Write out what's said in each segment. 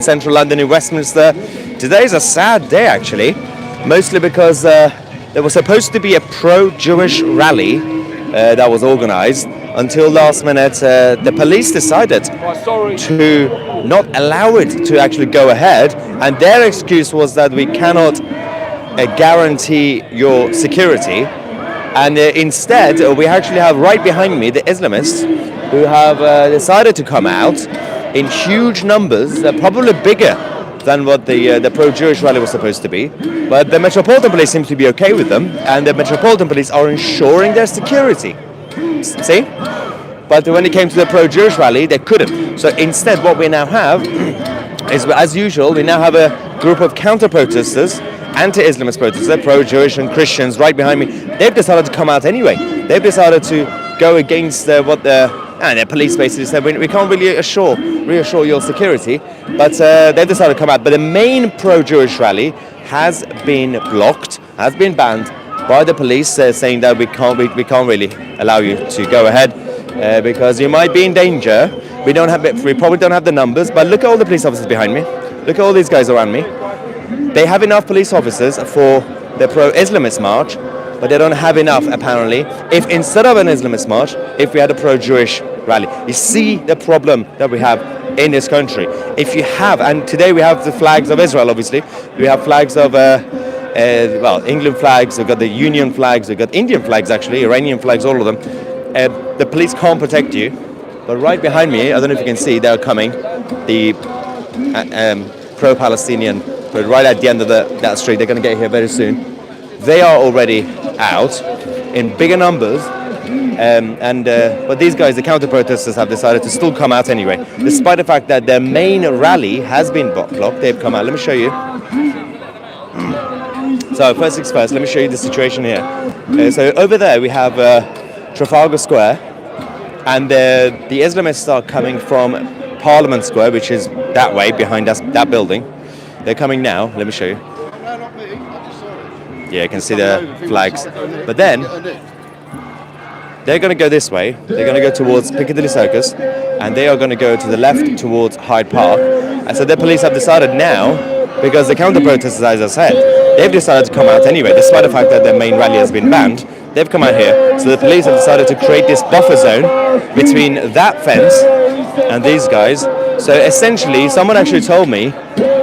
Central London in Westminster. Today is a sad day actually, mostly because there was supposed to be a pro-Jewish rally that was organised until last minute. The police decided to not allow it to actually go ahead, and their excuse was that we cannot guarantee your security. And instead, we actually have right behind me the Islamists who have decided to come out in huge numbers, probably bigger than what the pro-Jewish rally was supposed to be. But the Metropolitan Police seems to be okay with them, and the Metropolitan Police are ensuring their security. See? But when it came to the pro-Jewish rally, they couldn't. So instead, what we now have is, as usual, we now have a group of counter-protesters, anti-Islamist protesters, pro-Jewish and Christians right behind me. They've decided to come out anyway. They've decided to go against what the police basically said, we can't really reassure your security, but they've decided to come out. But the main pro-Jewish rally has been blocked, has been banned by the police, saying that we can't really allow you to go ahead because you might be in danger. We probably don't have the numbers, but look at all the police officers behind me. Look at all these guys around me. They have enough police officers for the pro-Islamist march, but they don't have enough apparently if instead of an Islamist march, if we had a pro-Jewish rally. You see the problem that we have in this country. If you have, and today we have the flags of Israel, obviously. We have flags of, England flags, we've got the Union flags, we've got Indian flags actually, Iranian flags, all of them. The police can't protect you. But right behind me, I don't know if you can see, they're coming, the pro-Palestinian, but right at the end of that street, they're going to get here very soon. They are already out in bigger numbers, but these guys, the counter-protesters, have decided to still come out anyway, despite the fact that their main rally has been blocked. They've come out. Let me show you. So first things first, let me show you the situation here. So over there we have Trafalgar Square, and the Islamists are coming from Parliament Square, which is that way behind us, that building. They're coming now. Let me show you. Yeah, you can see the flags. But then they're going to go this way. They're going to go towards Piccadilly Circus, and they are going to go to the left towards Hyde Park. And so the police have decided now, because the counter-protesters, as I said, they've decided to come out anyway, despite the fact that their main rally has been banned. They've come out here. So the police have decided to create this buffer zone between that fence and these guys. So essentially, someone actually told me,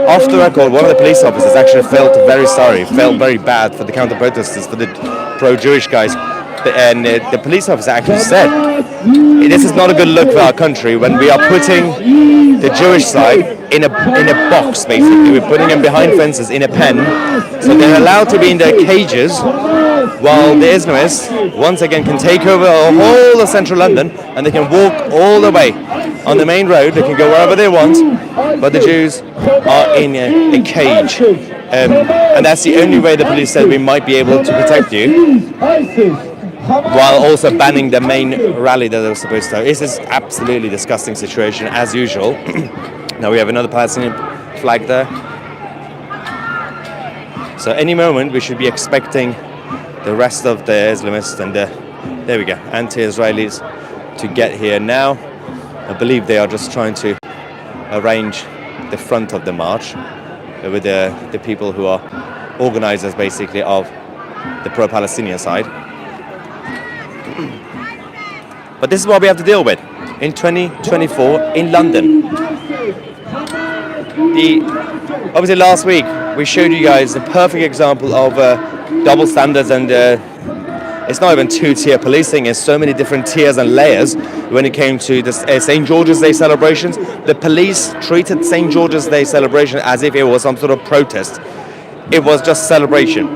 off the record, one of the police officers actually felt very sorry, felt very bad for the counter-protesters, for the pro-Jewish guys. And the police officer actually said, this is not a good look for our country when we are putting the Jewish side in a box, basically. We're putting them behind fences in a pen, so they're allowed to be in their cages, while the Islamists, once again, can take over the whole of central London, and they can walk all the way on the main road. They can go wherever they want, but the Jews are in a cage. And that's the only way the police said we might be able to protect you, while also banning the main rally that they were supposed to have. This is absolutely disgusting situation, as usual. Now we have another Palestinian flag there. So any moment we should be expecting the rest of the Islamists and there we go, anti-Israelis to get here now. I believe they are just trying to arrange the front of the march with the people who are organizers, basically, of the pro-Palestinian side. But this is what we have to deal with in 2024 in London. Obviously last week we showed you guys the perfect example of double standards, and it's not even two-tier policing. There's so many different tiers and layers when it came to the St. George's Day celebrations. The police treated St. George's Day celebration as if it was some sort of protest. It was just celebration.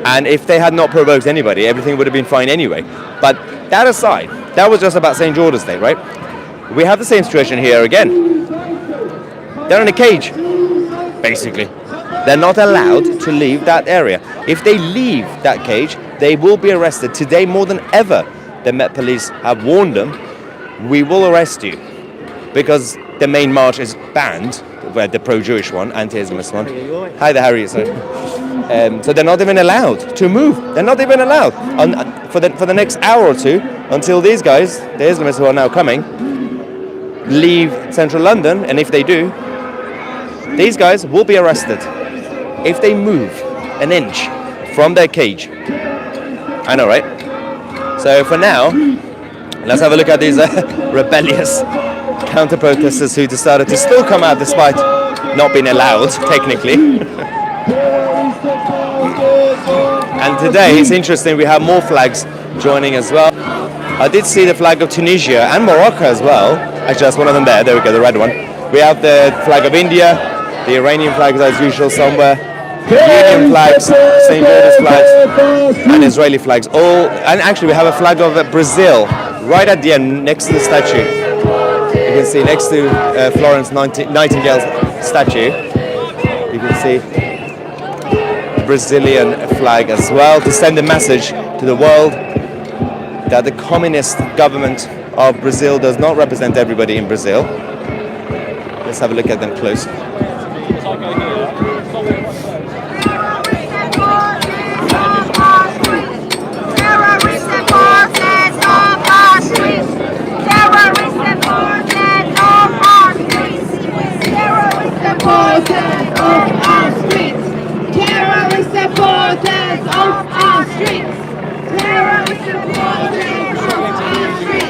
And if they had not provoked anybody, everything would have been fine anyway. But that aside, that was just about St. George's Day, right? We have the same situation here again. They're in a cage, basically. They're not allowed to leave that area. If they leave that cage, they will be arrested. Today, more than ever, the Met Police have warned them, we will arrest you, because the main march is banned, where the pro-Jewish one, anti-Islamist one. Hi there, Harry. So they're not even allowed to move. They're not even allowed for the next hour or two, until these guys, the Islamists who are now coming, leave central London. And if they do, These guys will be arrested if they move an inch from their cage. I know, right? So for now, let's have a look at these rebellious counter-protesters who decided to still come out despite not being allowed, technically. And today, it's interesting, we have more flags joining as well. I did see the flag of Tunisia and Morocco as well. Actually, that's one of them there. There we go, the red one. We have the flag of India, the Iranian flags as usual somewhere, Union flags, St. George's flags, and Israeli flags. All, and actually we have a flag of Brazil right at the end next to the statue. You can see next to Florence Nightingale's statue. You can see Brazilian flag as well to send a message to the world that the communist government of Brazil does not represent everybody in Brazil. Let's have a look at them close.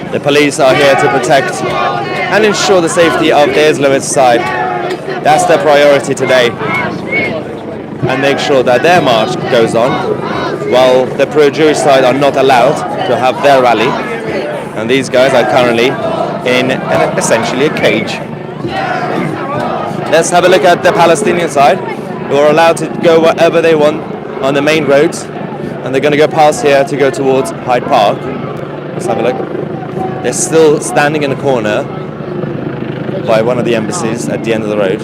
The police are here to protect and ensure the safety of the Islamist side. That's their priority today. And make sure that their march goes on while the pro-Jewish side are not allowed to have their rally. And these guys are currently in essentially a cage. Let's have a look at the Palestinian side, who are allowed to go wherever they want on the main roads. And they're going to go past here to go towards Hyde Park. Let's have a look. They're still standing in a corner by one of the embassies at the end of the road.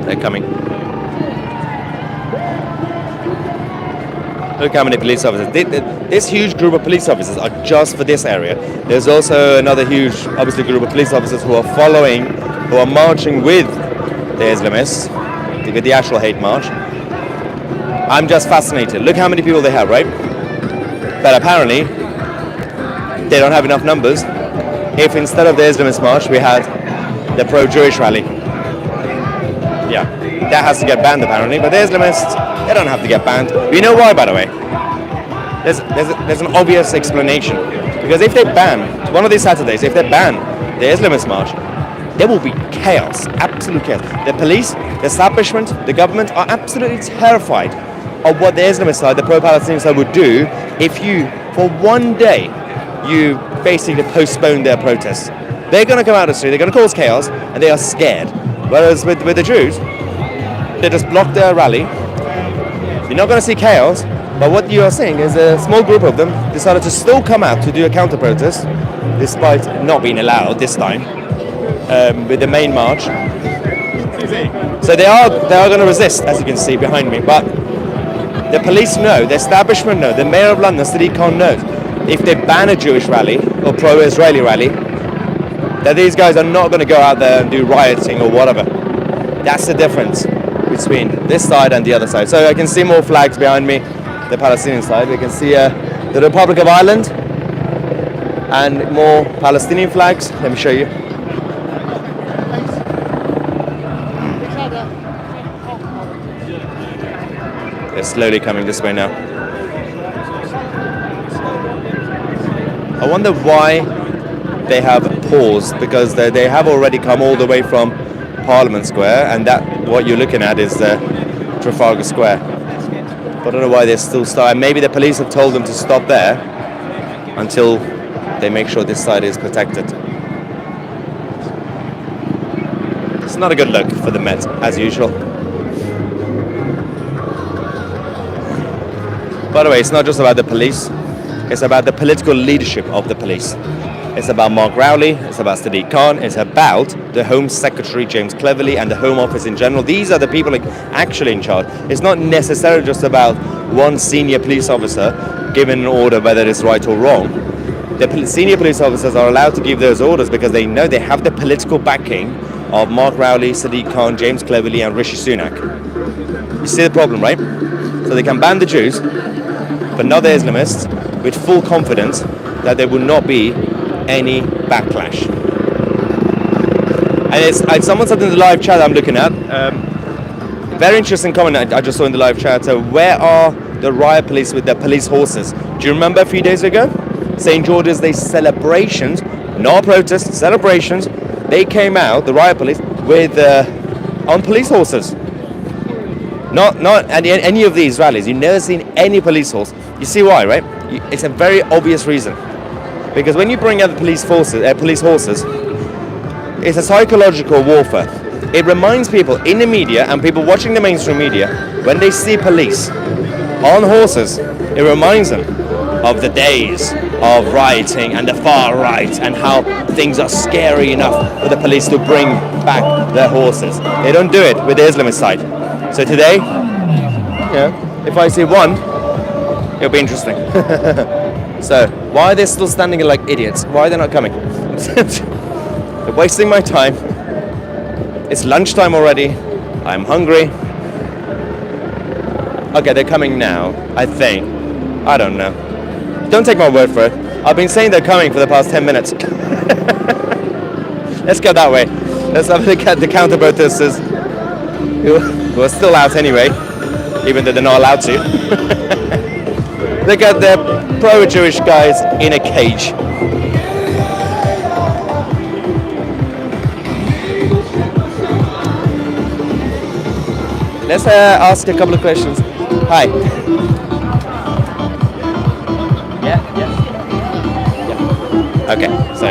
They're coming. Look how many police officers. This huge group of police officers are just for this area. There's also another huge, obviously, group of police officers who are following, who are marching with the Islamists, with the actual hate march. I'm just fascinated. Look how many people they have, right? But apparently, they don't have enough numbers. If instead of the Islamist march, we had the pro-Jewish rally. Yeah, that has to get banned apparently, but the Islamists, they don't have to get banned. You know why, by the way? There's an obvious explanation. Because if they ban, one of these Saturdays, if they ban the Islamist march, there will be chaos, absolute chaos. The police, the establishment, the government are absolutely terrified of what the Islamist side, the pro-Palestinian side would do if you, for one day, you basically postpone their protests. They're going to come out of the street, they're going to cause chaos, and they are scared. Whereas with the Jews, they just block their rally. You're not going to see chaos, but what you are seeing is a small group of them decided to still come out to do a counter-protest, despite not being allowed this time, with the main march. So they are going to resist, as you can see behind me, but the police know, the establishment know, the mayor of London, Sadiq Khan knows, if they ban a Jewish rally or pro-Israeli rally, that these guys are not going to go out there and do rioting or whatever. That's the difference between this side and the other side. So I can see more flags behind me, the Palestinian side. We can see the Republic of Ireland and more Palestinian flags. Let me show you. They're slowly coming this way now. I wonder why they have paused, because they have already come all the way from Parliament Square, and that what you're looking at is Trafalgar Square. But I don't know why they're still starting. Maybe the police have told them to stop there until they make sure this side is protected. It's not a good look for the Met, as usual. By the way, it's not just about the police, it's about the political leadership of the police. It's about Mark Rowley, it's about Sadiq Khan, it's about the Home Secretary James Cleverly and the Home Office in general. These are the people actually in charge. It's not necessarily just about one senior police officer giving an order whether it's right or wrong. The senior police officers are allowed to give those orders because they know they have the political backing of Mark Rowley, Sadiq Khan, James Cleverly and Rishi Sunak. You see the problem, right? So they can ban the Jews, but not the Islamists, with full confidence that there will not be any backlash. And it's someone said in the live chat I'm looking at, very interesting comment I just saw in the live chat. So where are the riot police with their police horses? Do you remember a few days ago? St. George's Day celebrations, not protests, celebrations. They came out, the riot police, with on police horses. Not at any of these rallies. You've never seen any police horse. You see why, right? It's a very obvious reason. Because when you bring out the police horses, it's a psychological warfare. It reminds people in the media and people watching the mainstream media, when they see police on horses, it reminds them of the days of rioting and the far right and how things are scary enough for the police to bring back their horses. They don't do it with the Islamist side. So today, if I see one, it'll be interesting. So why are they still standing like idiots? Why are they not coming? They're wasting my time. It's lunchtime already. I'm hungry. Okay, they're coming now, I think. I don't know. Don't take my word for it. I've been saying they're coming for the past 10 minutes. Let's go that way. Let's have a look at the counter protesters who are still out anyway, even though they're not allowed to. Look at the pro-Jewish guys in a cage. Let's ask a couple of questions. Hi. Okay, so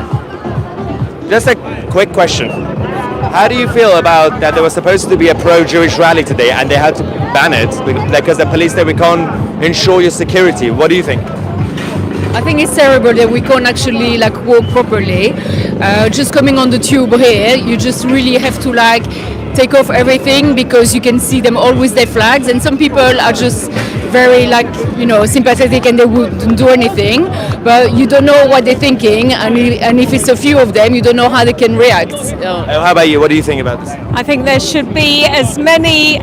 just a quick question. How do you feel about that there was supposed to be a pro-Jewish rally today and they had to ban it because the police said we can't ensure your security? What do you think? I think it's terrible that we can't actually walk properly. Just coming on the tube here, you just really have to take off everything because you can see them all with their flags, and some people are just very sympathetic and they wouldn't do anything, but you don't know what they're thinking, and if it's a few of them, you don't know how they can react. How about you? What do you think about this? I think there should be as many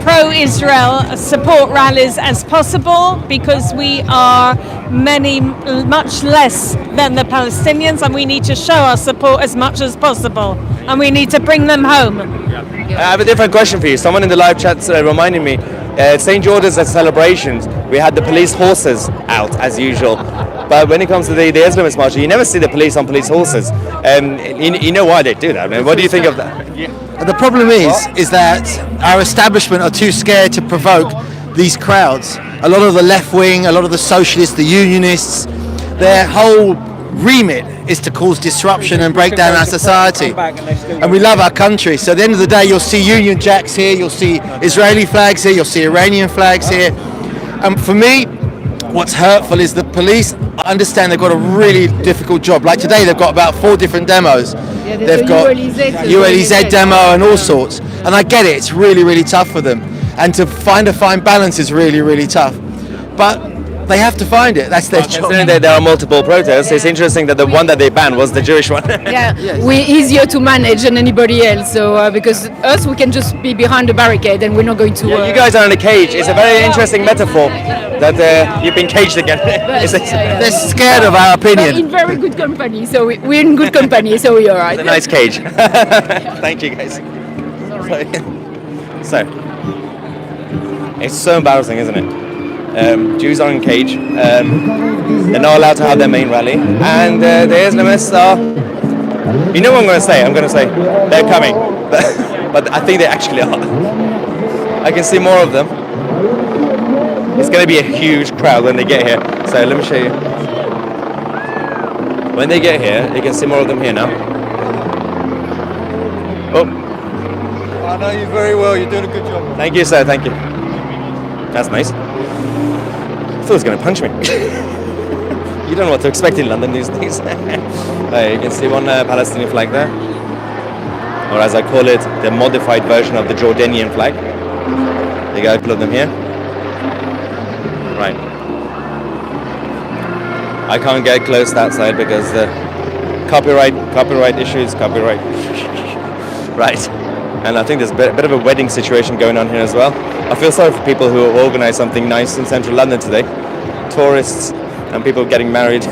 pro-Israel support rallies as possible because we are much less than the Palestinians, and we need to show our support as much as possible, and we need to bring them home. I have a different question for you. Someone in the live chat reminded me, St. George's at celebrations, we had the police horses out as usual. But when it comes to the Islamist march, you never see the police on police horses. You know why they do that. I mean, what do you think of that? The problem is that our establishment are too scared to provoke these crowds. A lot of the left wing, a lot of the socialists, the unionists, their whole remit is to cause disruption and break down our society. And we love our country. So at the end of the day, you'll see Union Jacks here, you'll see Israeli flags here, you'll see Iranian flags here. And for me, what's hurtful is the police understand they've got a really difficult job. Like today, they've got about 4 different demos. They've got ULEZ demo and all sorts. And I get it, it's really, really tough for them. And to find a fine balance is really, really tough. But they have to find it. That's their job. Considering that there are multiple protests, it's interesting that the one that they banned was the Jewish one. We're easier to manage than anybody else. So because us, we can just be behind the barricade and we're not going to. You guys are in a cage. It's a very interesting metaphor that you've been caged again. They're scared of our opinion. But in very good company. So we're in good company. So we're all right. It's a nice cage. Thank you, guys. So, it's so embarrassing, isn't it? Jews are in cage. They're not allowed to have their main rally, and the Islamists are. You know what I'm going to say? I'm going to say they're coming, but I think they actually are. I can see more of them. It's going to be a huge crowd when they get here. So let me show you. When they get here, you can see more of them here now. Oh. I know you very well. You're doing a good job. Thank you, sir. Thank you. That's nice. I thought he was going to punch me. You don't know what to expect in London these days. You can see one Palestinian flag there. Or as I call it, the modified version of the Jordanian flag. There you go, a couple of them here. Right. I can't get close to that side because the copyright issues, copyright. Right. And I think there's a bit of a wedding situation going on here as well. I feel sorry for people who organise something nice in central London today. Tourists and people getting married.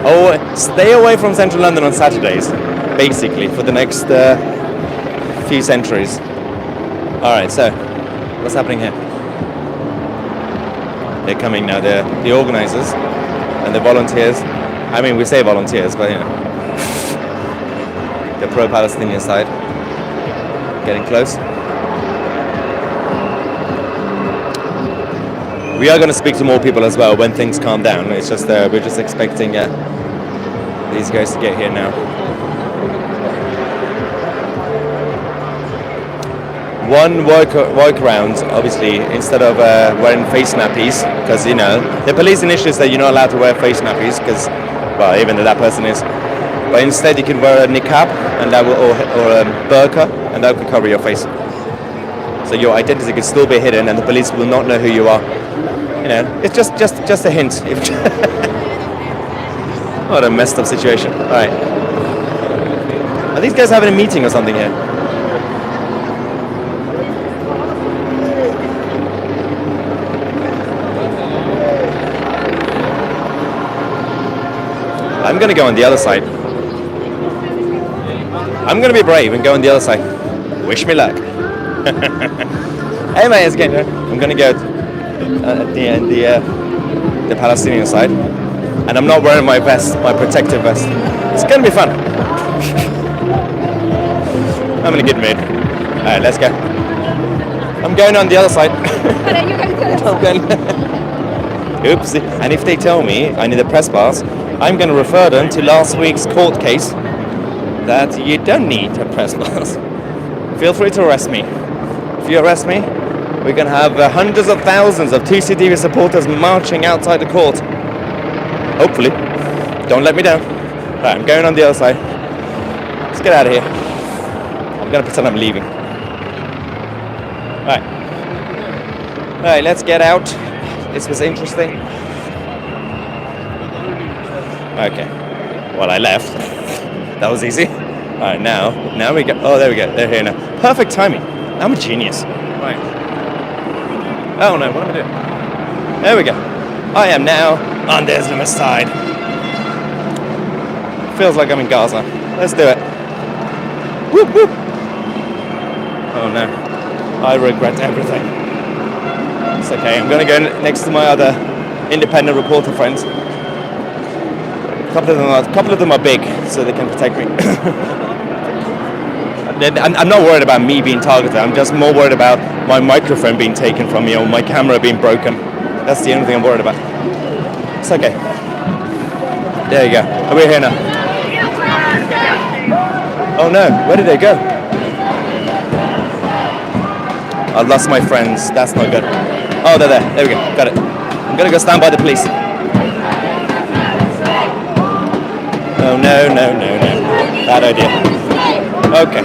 Oh, stay away from central London on Saturdays, basically, for the next few centuries. Alright, so, what's happening here? They're coming now, they're the organisers and the volunteers. I mean, we say volunteers, but you know. The pro-Palestinian side getting close. We are going to speak to more people as well when things calm down. It's just we're just expecting these guys to get here now. One workaround, obviously, instead of wearing face nappies, because you know the police initially said you're not allowed to wear face nappies because, well, even though that person is. But instead, you can wear a niqab and that will, or a burqa, and that will cover your face. So your identity can still be hidden, and the police will not know who you are. You know, it's just a hint. What a messed up situation. All right. Are these guys having a meeting or something here? I'm gonna go on the other side. I'm gonna be brave and go on the other side. Wish me luck. Hey mate, it's going. I'm gonna go at the Palestinian side, and I'm not wearing my vest, my protective vest. It's gonna be fun. I'm in a good mood. All right, let's go. I'm going on the other side. I'm going. Oopsie. And if they tell me I need a press pass, I'm going to refer them to last week's court case that you don't need a press pass. Feel free to arrest me. If you arrest me, we're going to have hundreds of thousands of Tousi supporters marching outside the court. Hopefully. Don't let me down. Right, I'm going on the other side. Let's get out of here. I'm going to pretend I'm leaving. Right, let's get out. This was interesting. Okay. Well, I left. That was easy. All right, now we go. Oh, there we go. They're here now. Perfect timing. I'm a genius. Right. Oh no, what am I doing? There we go. I am now on the Islamist side. Feels like I'm in Gaza. Let's do it. Whoop whoop. Oh no. I regret everything. It's okay. I'm gonna go next to my other independent reporter friends. A couple of them are big, so they can protect me. I'm not worried about me being targeted. I'm just more worried about my microphone being taken from me or my camera being broken. That's the only thing I'm worried about. It's okay. There you go. Oh, we're here now. Oh no, where did they go? I lost my friends. That's not good. Oh, they're there. There we go. Got it. I'm gonna go stand by the police. Oh no. Bad idea. Okay.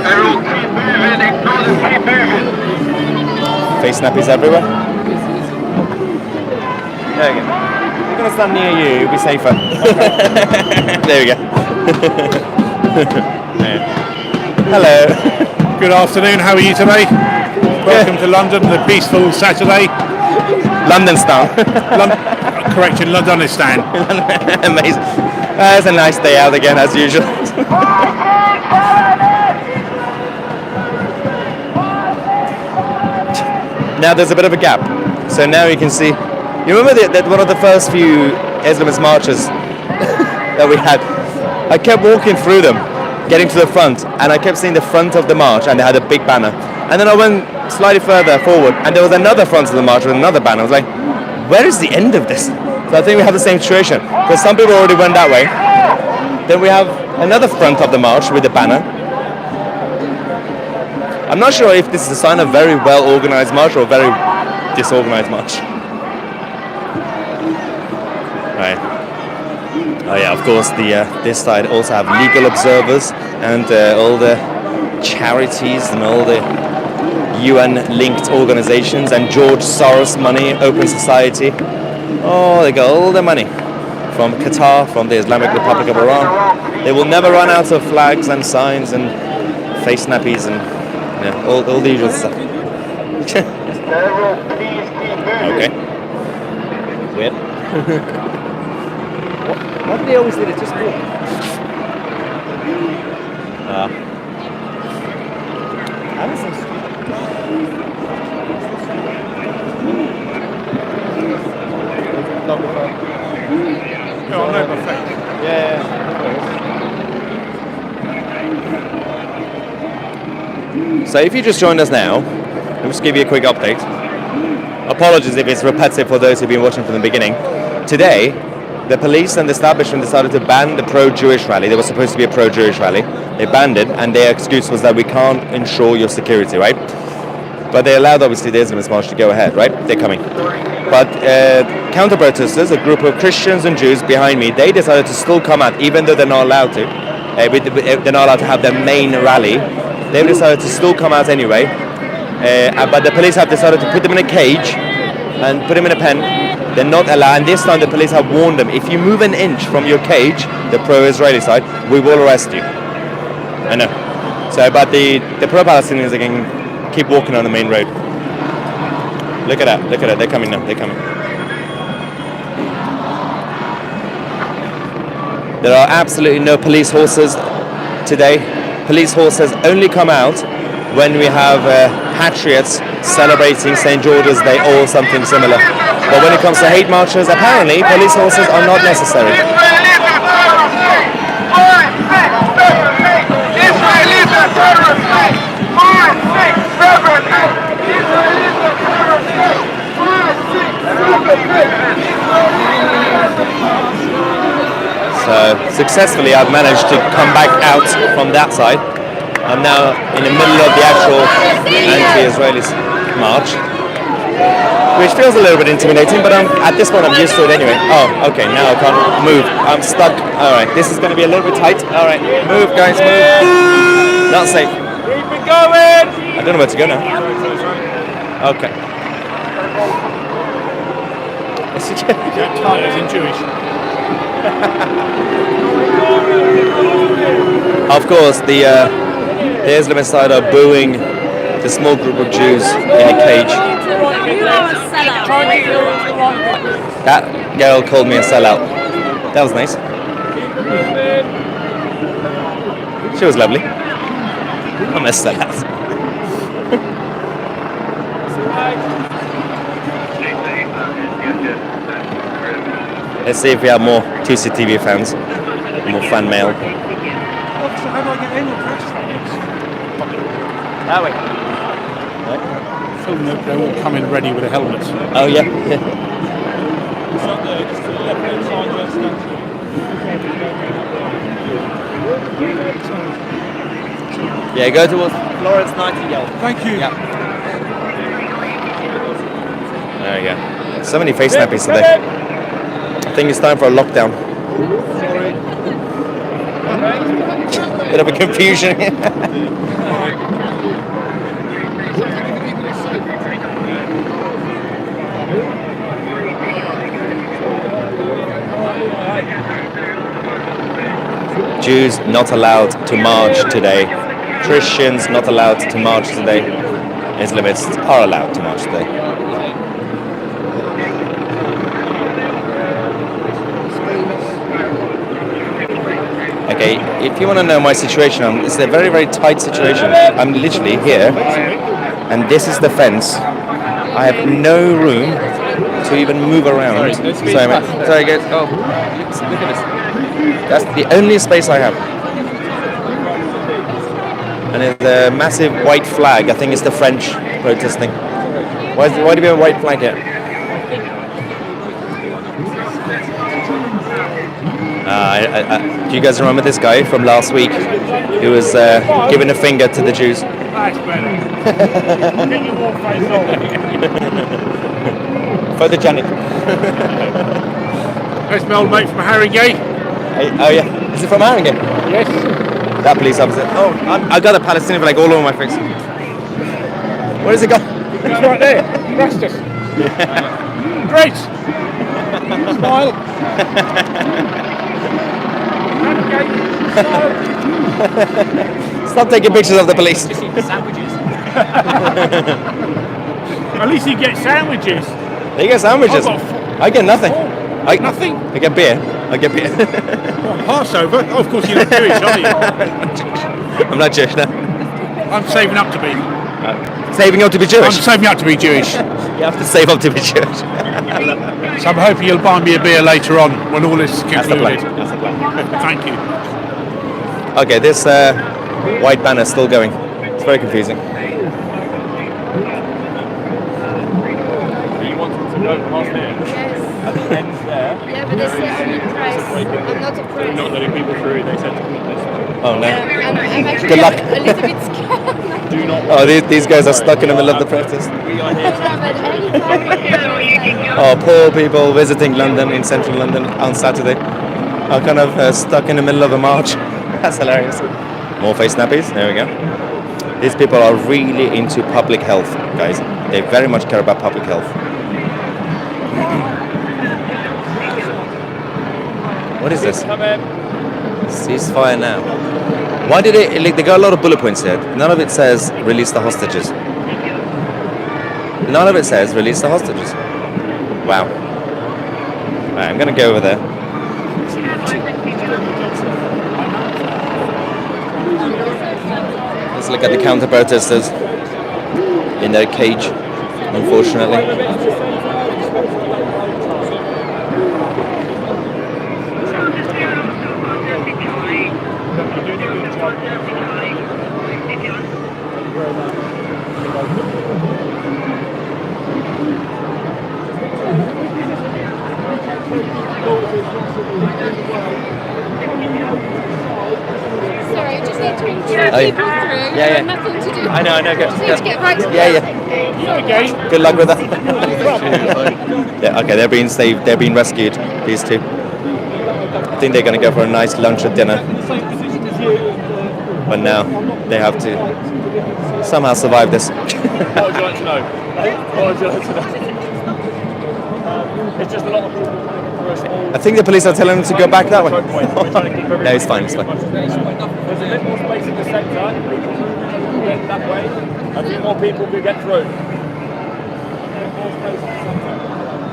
Face nappies everywhere. There we go. I'm gonna stand near you, you'll be safer. There we go. Hello. Good afternoon, how are you today? Welcome to London, the peaceful Saturday. London style. Correction, Londonistan. Amazing. It's a nice day out again, as usual. Now there's a bit of a gap. So now you can see. You remember that one of the first few Islamist marches that we had? I kept walking through them, getting to the front, and I kept seeing the front of the march, and they had a big banner. And then I went slightly further forward, and there was another front of the march with another banner. I was like, where is the end of this? So I think we have the same situation, because some people already went that way. Then we have another front of the march with a banner. I'm not sure if this is a sign of very well organized march or a very disorganized march. Right. Oh yeah, of course this side also have legal observers and all the charities and all the UN-linked organizations and George Soros money, Open Society. Oh, they got all the money from Qatar, from the Islamic Republic of Iran. They will never run out of flags and signs and face nappies and all the usual stuff. Okay. Weird. Why do they always do it? Just walk. So if you just joined us now, let me just give you a quick update. Apologies if it's repetitive for those who've been watching from the beginning. Today, the police and the establishment decided to ban the pro-Jewish rally. There was supposed to be a pro-Jewish rally. They banned it, and their excuse was that we can't ensure your security, right? But they allowed, obviously, the Islamist march to go ahead, right? They're coming. But counter-protesters, a group of Christians and Jews behind me, they decided to still come out, even though they're not allowed to. They're not allowed to have their main rally. They've decided to still come out anyway. But the police have decided to put them in a cage and put them in a pen. They're not allowed. And this time the police have warned them, if you move an inch from your cage, the pro-Israeli side, we will arrest you. I know. So, but the pro-Palestinians, they can keep walking on the main road. Look at that. Look at that. They're coming now. They're coming. There are absolutely no police horses today. Police horses only come out when we have patriots celebrating St. George's Day or something similar. But when it comes to hate marches, apparently police horses are not necessary. So successfully I've managed to come back out from that side. I'm now in the middle of the actual anti-Israeli march, which feels a little bit intimidating, but at this point I'm used to it anyway. Oh, okay, now I can't move. I'm stuck. All right, this is going to be a little bit tight. All right, move, guys, move. Not safe. Keep it going! I don't know where to go now. Okay. As in Jewish. Of course, the Islamist side are booing the small group of Jews in a cage. That girl called me a sellout. That was nice. She was lovely. I'm a sellout. Let's see if we have more Tousi TV fans, more fan mail. That way. Film that they're all coming ready with a helmet. Oh yeah. Yeah, go towards Florence Nightingale. Thank you. Yeah. There you go. So many face nappies today. I think it's time for a lockdown. Bit of a confusion. Jews not allowed to march today. Christians not allowed to march today. Islamists are allowed to march today. Okay, if you want to know my situation, it's a very, very tight situation. I'm literally here, and this is the fence. I have no room to even move around. Sorry, mate. Sorry, guys. Oh, look at this. That's the only space I have. And it's a massive white flag. I think it's the French protesting. Why do we have a white flag here? Do you guys remember this guy from last week who was giving a finger to the Jews? Photogenic. That's my old mate from Harringay. Oh yeah, is it from Harringay? Yes. That police officer. Oh, I got a Palestinian flag all over my face. Where has it gone? It's right there. Rastus. Great. Smile. Stop taking pictures of the police. At least you get sandwiches. You get sandwiches. I've I get nothing. Nothing? I get beer. I get beer. Passover? Oh, of course you're not Jewish, are you? I'm not Jewish, no. I'm saving up to be. Saving up to be I'm Jewish. saving up to be Jewish. You have to save up to be Jewish. So I'm hoping you'll buy me a beer later on when all this is That's the plan. concluded. That's the plan. Thank you. Okay, this white banner is still going. It's very confusing. You want them to go past here? Yes. At the end there. Yeah, but they say only press. I'm not a press. Not letting people through. They said to keep this way. Oh no. I'm actually Good luck. a little bit scared. Do not. Oh, these guys are stuck in the middle of the protest. We are here to. Oh, poor people visiting London, in central London on Saturday are kind of stuck in the middle of a march. That's hilarious. More face nappies. There we go. These people are really into public health, guys. They very much care about public health. What is this? Come in. Ceasefire now. Why did it? Like, they got a lot of bullet points here. None of it says release the hostages. None of it says release the hostages. Wow. Right, I'm gonna go over there. Let's look at the counter protesters in their cage, unfortunately. Sorry, I just need to ensure Oh, yeah. people through. Yeah, yeah. Nothing to do. I know, go. Just need to get right to Yeah, the yeah. Good luck with that. Yeah, okay, they're being saved. They're being rescued. These two. I think they're going to go for a nice lunch or dinner. But now they have to somehow survive this. What would you like to know? What would you like to know? It's just a lot of people for a small. I think the police are telling them to go back that way. We're trying to keep everyone. No, it's fine, it's fine. There's a bit more space in the centre. People can get that way. A few more people can get through.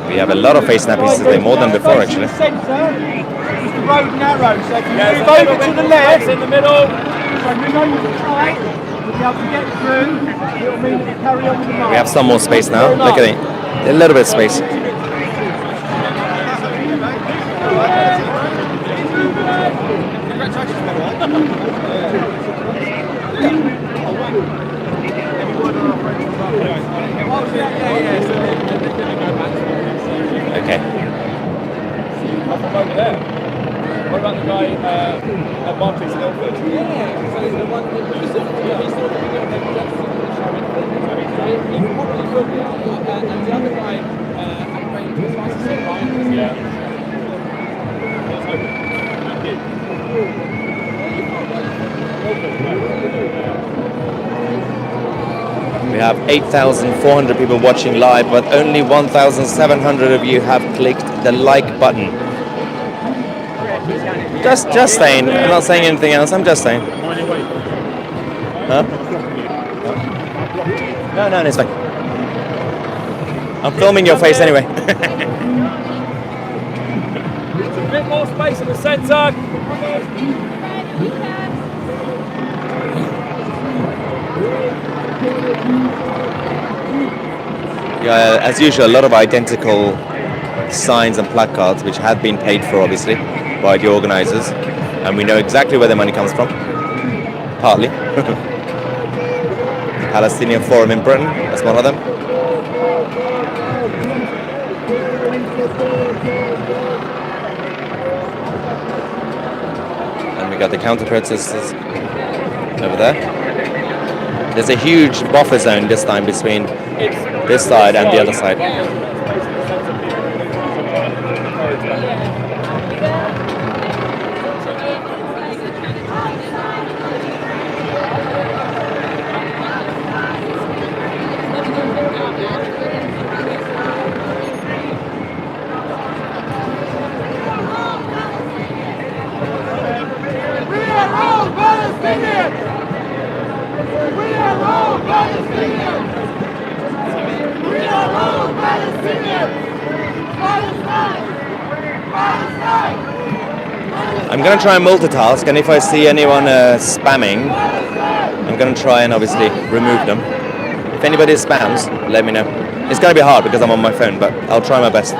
We have a lot of face nappies today, more than before actually. The road narrows, so if you Yeah, move over to the left, in the middle. so move over to the right, you'll be able to get through. It'll mean that you carry on with the march. We have some more space now. Look at it. A little bit of space. Okay. Over there. What about the guy at Barclays Ilford? We have 8,400 people watching live, but only 1,700 of you have clicked the like button. Just saying. I'm not saying anything else. I'm just saying. Huh? No, it's fine. I'm filming your face anyway. There's a bit more space in the centre. Yeah, as usual, a lot of identical signs and placards, which had been paid for, obviously, by the organisers, and we know exactly where the money comes from. Partly. Palestinian Forum in Britain, that's one of them. And we got the counter protesters over there. There's a huge buffer zone this time between this side and the other side. I'm going to try and multitask, and if I see anyone spamming, I'm going to try and obviously remove them. If anybody spams, let me know. It's going to be hard because I'm on my phone, but I'll try my best.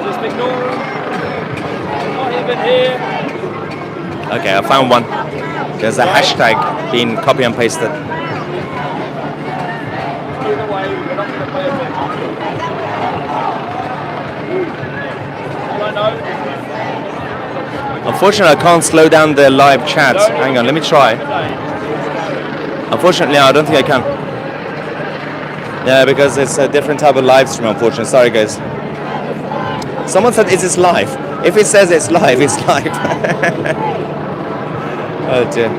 Just ignore them. Not even here. Okay, I found one. There's a hashtag being copy and pasted. Either way, we're not going to pay attention. All I know. Unfortunately, I can't slow down the live chat. Hang on, let me try. Unfortunately, I don't think I can. Yeah, because it's a different type of live stream, unfortunately. Sorry, guys. Someone said, is this live? If it says it's live, it's live. Oh, dear.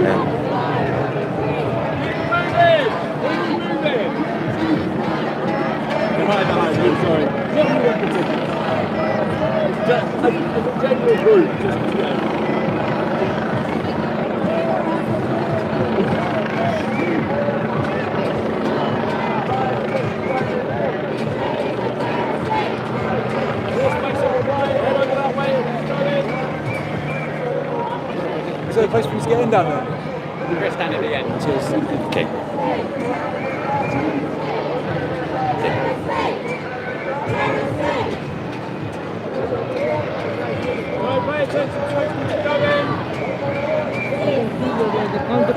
Yeah. Is there a place for you to get in down there? We're standing at the end. Cheers. Okay.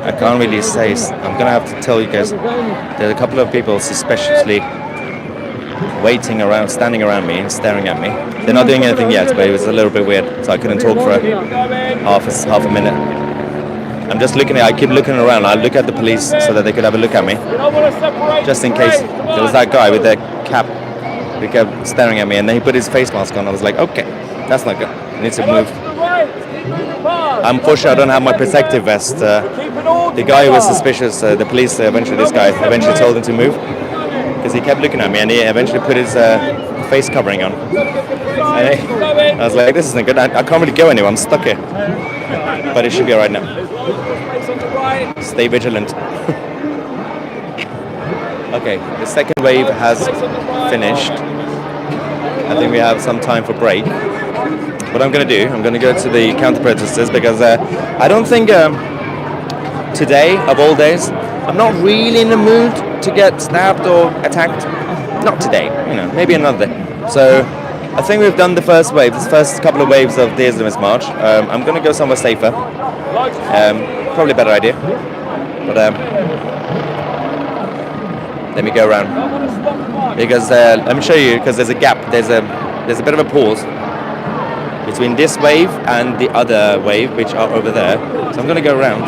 I can't really say. I'm gonna have to tell you guys. There's a couple of people suspiciously waiting around, standing around me and staring at me. They're not doing anything yet, but it was a little bit weird, so I couldn't talk for half a minute. I'm just looking at. I keep looking around. I look at the police so that they could have a look at me, just in case. There was that guy with the cap. He kept staring at me, and then he put his face mask on. I was like, okay, that's not good. I need to move. Unfortunately, I don't have my protective vest. The guy who was suspicious, the police, this guy eventually told him to move because he kept looking at me, and he eventually put his face covering on. And I was like, this isn't good. I can't really go anywhere. I'm stuck here. But it should be alright now. Stay vigilant. Okay, the second wave has finished. I think we have some time for break. What I'm going to do, I'm going to go to the counter-protesters because I don't think today, of all days, I'm not really in the mood to get stabbed or attacked. Not today, maybe another day. So I think we've done the first wave, this first couple of waves of the Islamist march. I'm going to go somewhere safer. Probably a better idea. But let me go around. Because let me show you, because there's a gap, there's a bit of a pause between this wave and the other wave, which are over there. So I'm going to go around.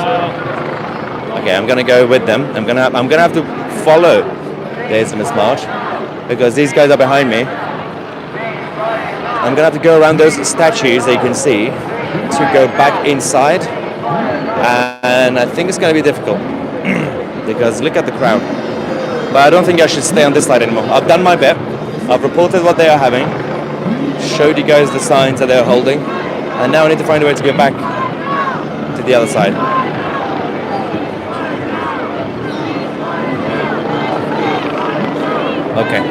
Okay, I'm going to go with them. I'm going to have to follow the Islamist march because these guys are behind me. I'm going to have to go around those statues that you can see to go back inside, and I think it's going to be difficult because look at the crowd. But I don't think I should stay on this side anymore. I've done my bit. I've reported what they are having, showed you guys the signs that they're holding, and now I need to find a way to get back to the other side. Okay.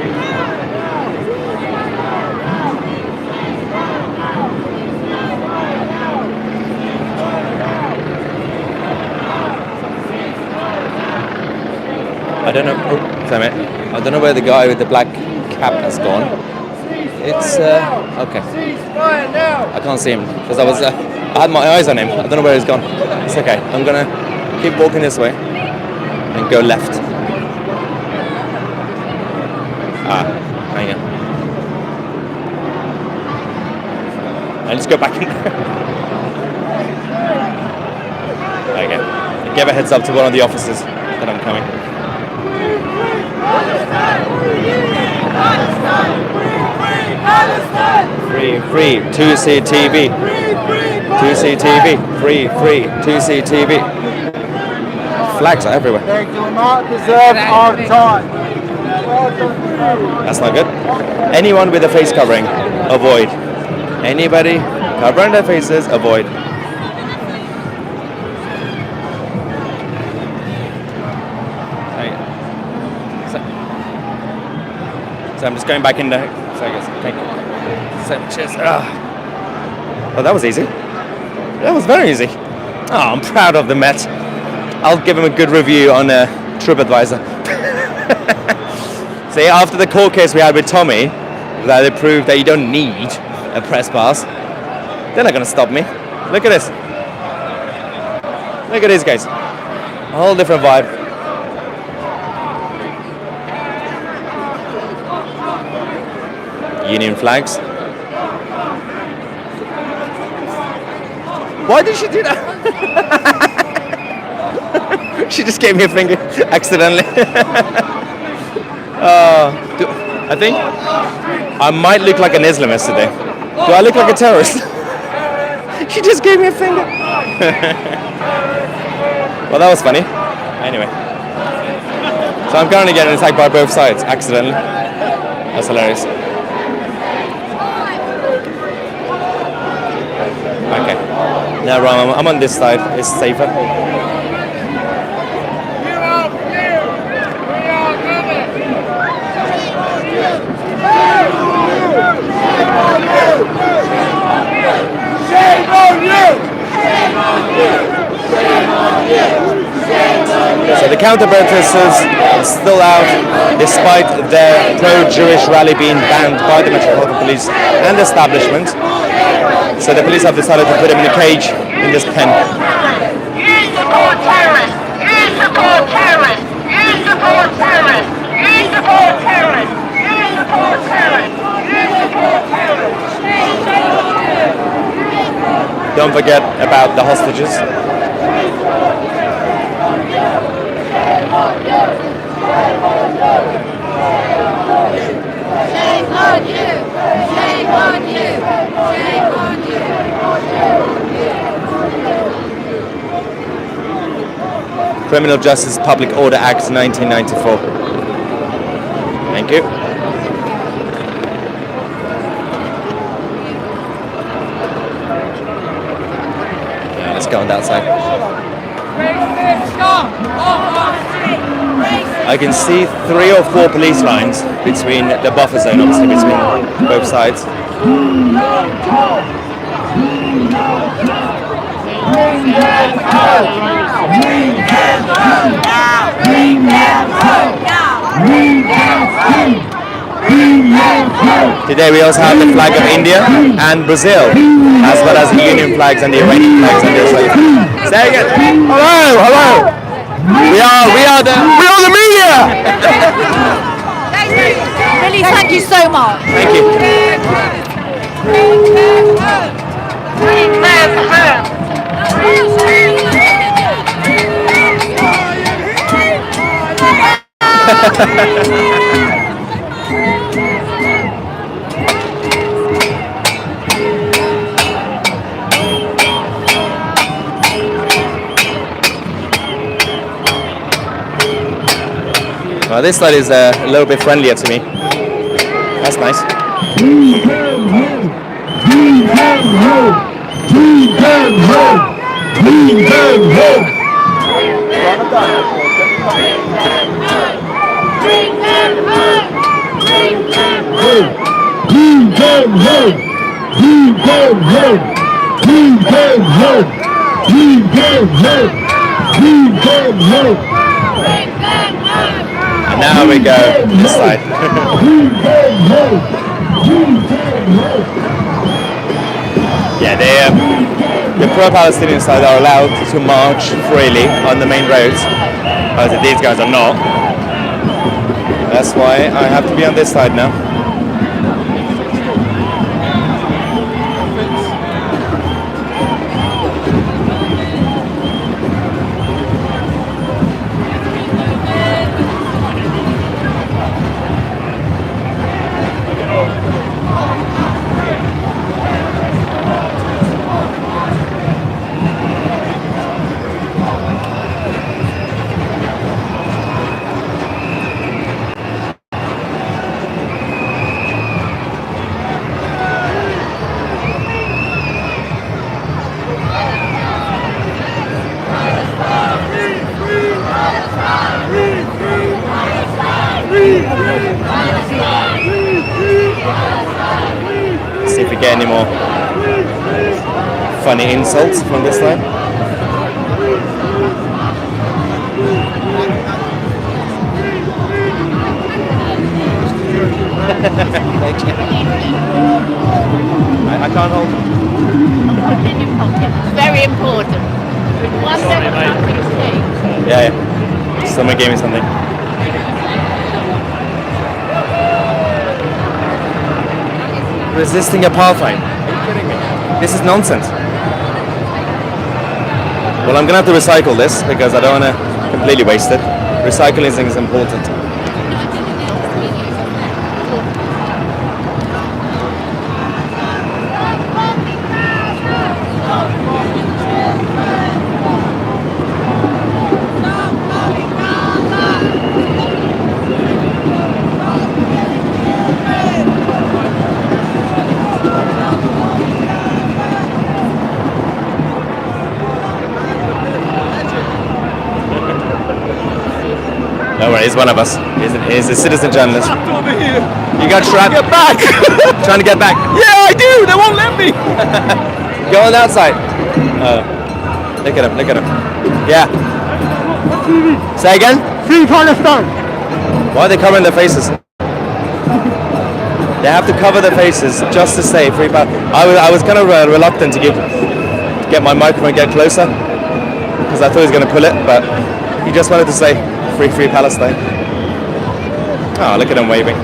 I don't know. Oh, sorry, mate. I don't know where the guy with the black cap has gone. It's okay. I can't see him because I had my eyes on him. I don't know where he's gone. It's okay. I'm gonna keep walking this way and go left. Hang on. And let's go back in. Okay. Give a heads up to one of the officers that I'm coming. Free, Tousi TV. Tousi TV. Free, Tousi TV. Flags are everywhere. They do not deserve our time. That's not good. Anyone with a face covering, avoid. Anybody covering their faces, avoid. So I'm just going back in there. So I guess, thank you. So, cheers. Oh, that was easy. That was very easy. Oh, I'm proud of the Met. I'll give him a good review on TripAdvisor. See, after the court case we had with Tommy, that it proved that you don't need a press pass, they're not going to stop me. Look at this. Look at these guys. A whole different vibe. Union flags. Why did she do that? She just gave me a finger accidentally. I think I might look like an Islamist today. Do I look like a terrorist? She just gave me a finger. Well, that was funny. Anyway. So I'm currently getting attacked by both sides, accidentally. That's hilarious. Okay. Now I'm on this side. It's safer. So the counter-protesters are still out despite their pro-Jewish rally being banned by the Metropolitan Police and the establishment. So the police have decided to put them in a cage in this pen. You support terrorists! You support terrorists! You support terrorists! You support terrorists! You support terrorists! You support terrorists! Don't forget about the hostages. Shame on you! Shame on you! Shame on you! Criminal Justice Public Order Act 1994. Thank you. Yeah, let's go on that side. I can see 3 or 4 police lines between the buffer zone, obviously between both sides. Today we also have the flag of India and Brazil, as well as the Union flags and the Iranian flags on the other side. Say again. Hello, hello. We are the media. Billy, thank you so much. Thank you. Well, this side is a little bit friendlier to me. That's nice. And now we go this side. Yeah, the pro-Palestinian side are allowed to march freely on the main roads, whereas these guys are not. That's why I have to be on this side now. Free! get any more funny insults from this line. I can't hold. Very important. One mistake. Yeah, yeah. Someone gave me something. Resisting apartheid. Are you kidding me? This is nonsense. Well, I'm gonna have to recycle this because I don't want to completely waste it. Recycling is important. No worries, one of us. He's a citizen journalist. Over here. You got trapped. Get back! Trying to get back. Yeah, I do. They won't let me. Go on that side. Look at him, look at him. Yeah. Say again? Free Palestine. Why are they covering their faces? They have to cover their faces just to say free Palestine. I was kind of reluctant to get my microphone get closer because I thought he was going to pull it, but he just wanted to say free Palestine. Oh, look at him waving.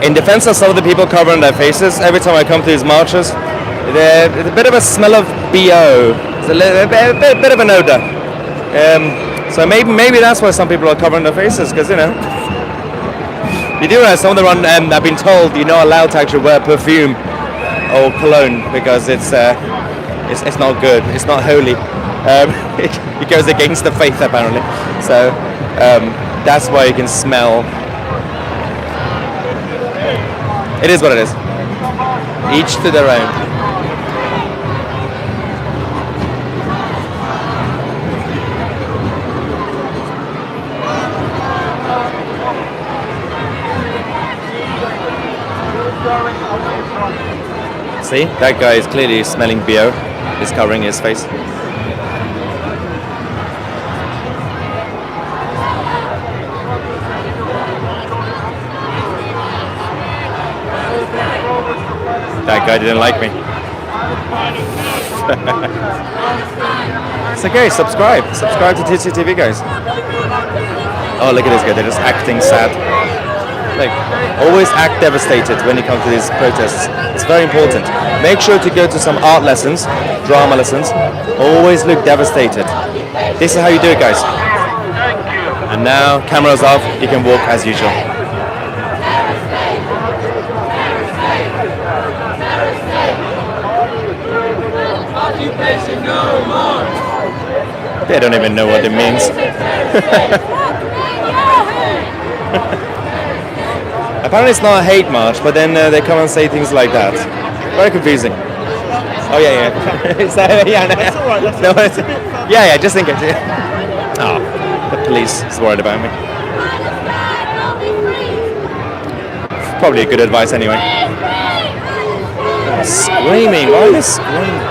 In defense of some of the people covering their faces, every time I come to these marches, there's a bit of a smell of BO. It's a bit of an odor. So maybe that's why some people are covering their faces, because you do realize some of them have been told you're not allowed to actually wear perfume or cologne because it's not good, it's not holy. It goes against the faith apparently. So that's why you can smell. It is what it is. Each to their own. See, that guy is clearly smelling BO. He's covering his face. That guy didn't like me. It's okay, subscribe to Tousi TV, guys. Oh, look at this guy, they're just acting sad. Like, always act devastated when you come to these protests. It's very important. Make sure to go to some art lessons, drama lessons. Always look devastated. This is how you do it, guys. And now, cameras off, you can walk as usual. They don't even know what it means. Apparently it's not a hate march, but then they come and say things like that. Very confusing. Oh yeah. So, yeah, no, That's all right. That's no, all right. it's, yeah, just in case. Oh, the police is worried about me. Probably a good advice anyway. Screaming, why are they screaming?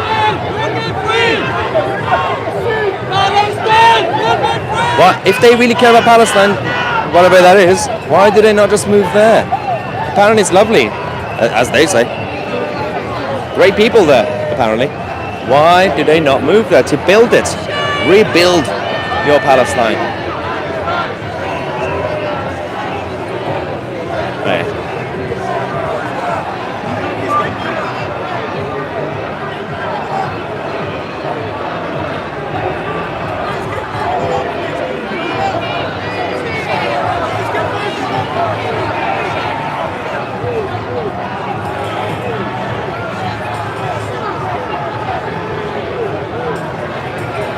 What if they really care about Palestine, whatever that is? Why do they not just move there? Apparently it's lovely, as they say. Great people there, apparently. Why do they not move there to build it? Rebuild your Palestine. Right.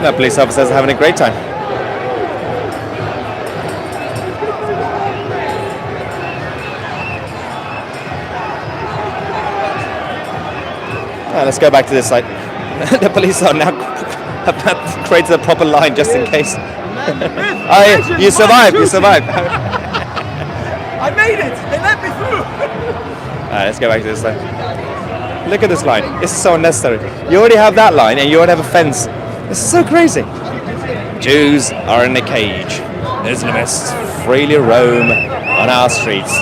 The police officers are having a great time. Let's go back to this side. The police are now have created a proper line just in case. You survived. You survived. I made it! They let me through! Let's go back to this side. Look at this line. This is so unnecessary. You already have that line and you already have a fence. This is so crazy. Jews are in a cage. Islamists freely roam on our streets.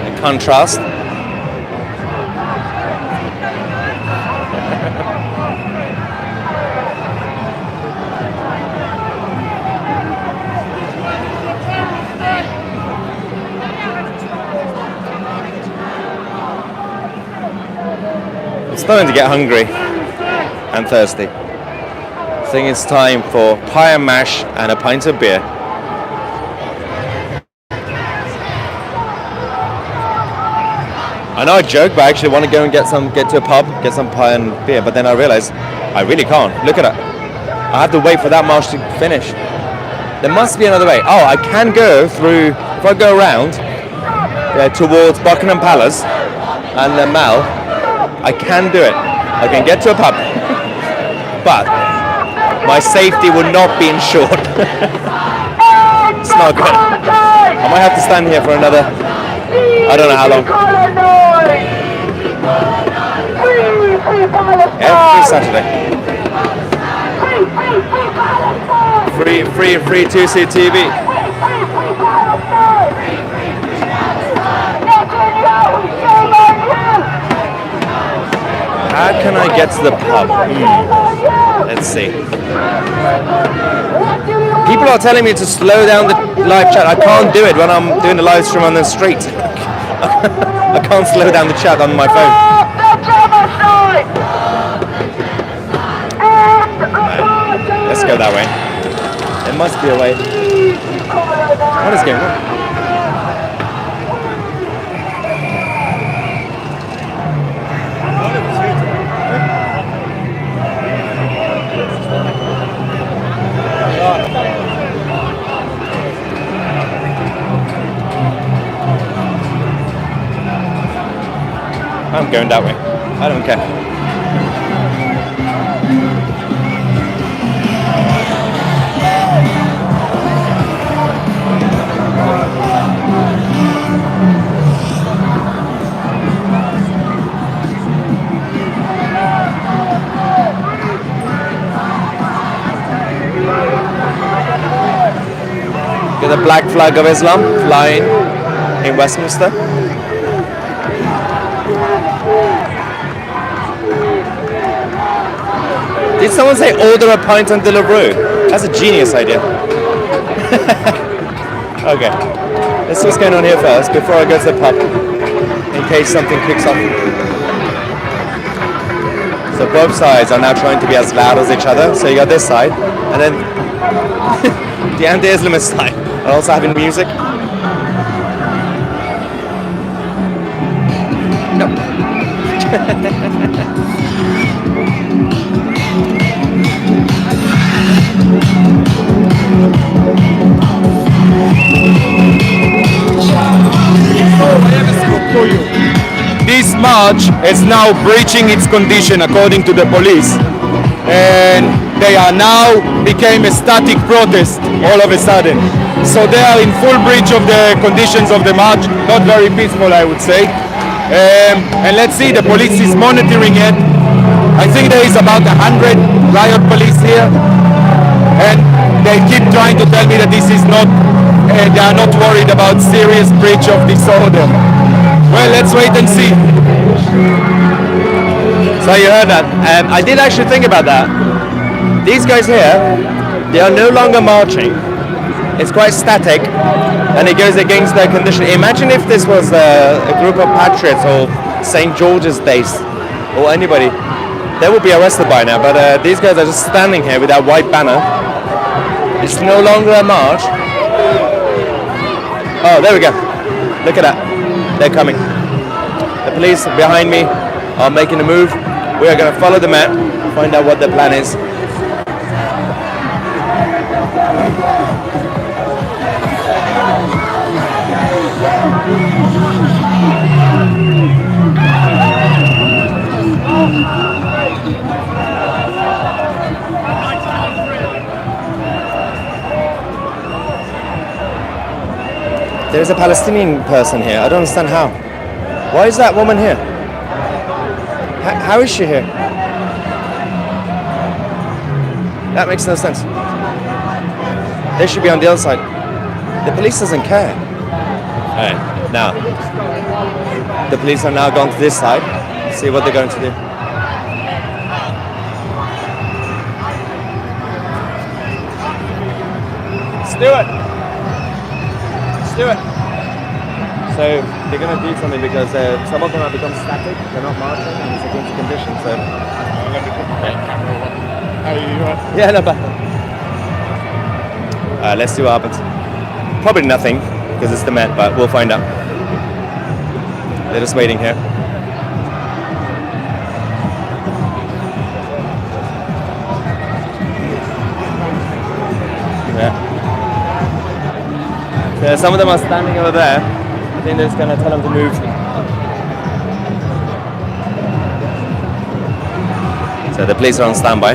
The contrast. I'm starting to get hungry and thirsty. I think it's time for pie and mash and a pint of beer. I know I joke, but I actually want to go and get to a pub, get some pie and beer, but then I realize I really can't. Look at it. I have to wait for that march to finish. There must be another way. Oh, I can go through, if I go around towards Buckingham Palace and the Mall, I can do it. I can get to a pub, but my safety would not be ensured. It's not good. I might have to stand here for another, I don't know how long. Every Saturday. Free Tousi TV. How can I get to the pub? Let's see. People are telling me to slow down the live chat. I can't do it when I'm doing the live stream on the street. I can't slow down the chat on my phone. Let's go that way. There must be a way. What is going on? I'm going that way. I don't care. Get the black flag of Islam flying in Westminster. Did someone say order a pint on Deliveroo? That's a genius idea. Okay, let's see what's going on here first before I go to the pub, in case something kicks off. So both sides are now trying to be as loud as each other. So you got this side, and then the anti-Islamist side are also having music. No. This march is now breaching its condition according to the police, and they are now became a static protest all of a sudden. So they are in full breach of the conditions of the march, not very peaceful, I would say. And let's see, the police is monitoring it. I think there is about 100 riot police here, and they keep trying to tell me that this is not, they are not worried about serious breach of disorder. Well, let's wait and see. So you heard that. I did actually think about that. These guys here, they are no longer marching. It's quite static, and it goes against their condition. Imagine if this was a group of patriots or St. George's Day or anybody. they will be arrested by now, but these guys are just standing here with that white banner. It's no longer a march. Oh, there we go. Look at that. They're coming. The police behind me are making a move. We are going to follow the map, find out what the plan is. There's a Palestinian person here. I don't understand how. Why is that woman here? How is she here? That makes no sense. They should be on the other side. The police doesn't care. Alright, now. The police are now gone to this side. See what they're going to do. Let's do it. Do it. So they're going to do something because some of them have become static. They're not marching, and it's against conditions. So How are you? yeah, no bad. Let's see what happens. Probably nothing because it's the Met, but we'll find out. They're just waiting here. Yeah. So some of them are standing over there. I think they're just going to tell them to move. So the police are on standby.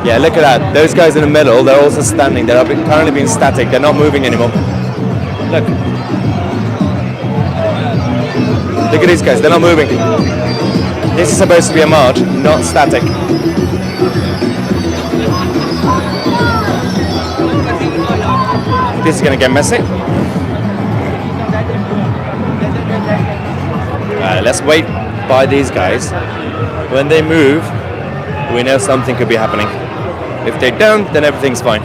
Yeah, look at that. Those guys in the middle, they're also standing. They're currently being static. They're not moving anymore. Look. Look at these guys. They're not moving. This is supposed to be a march, not static. This is going to get messy. Let's wait by these guys. When they move, we know something could be happening. If they don't, then everything's fine.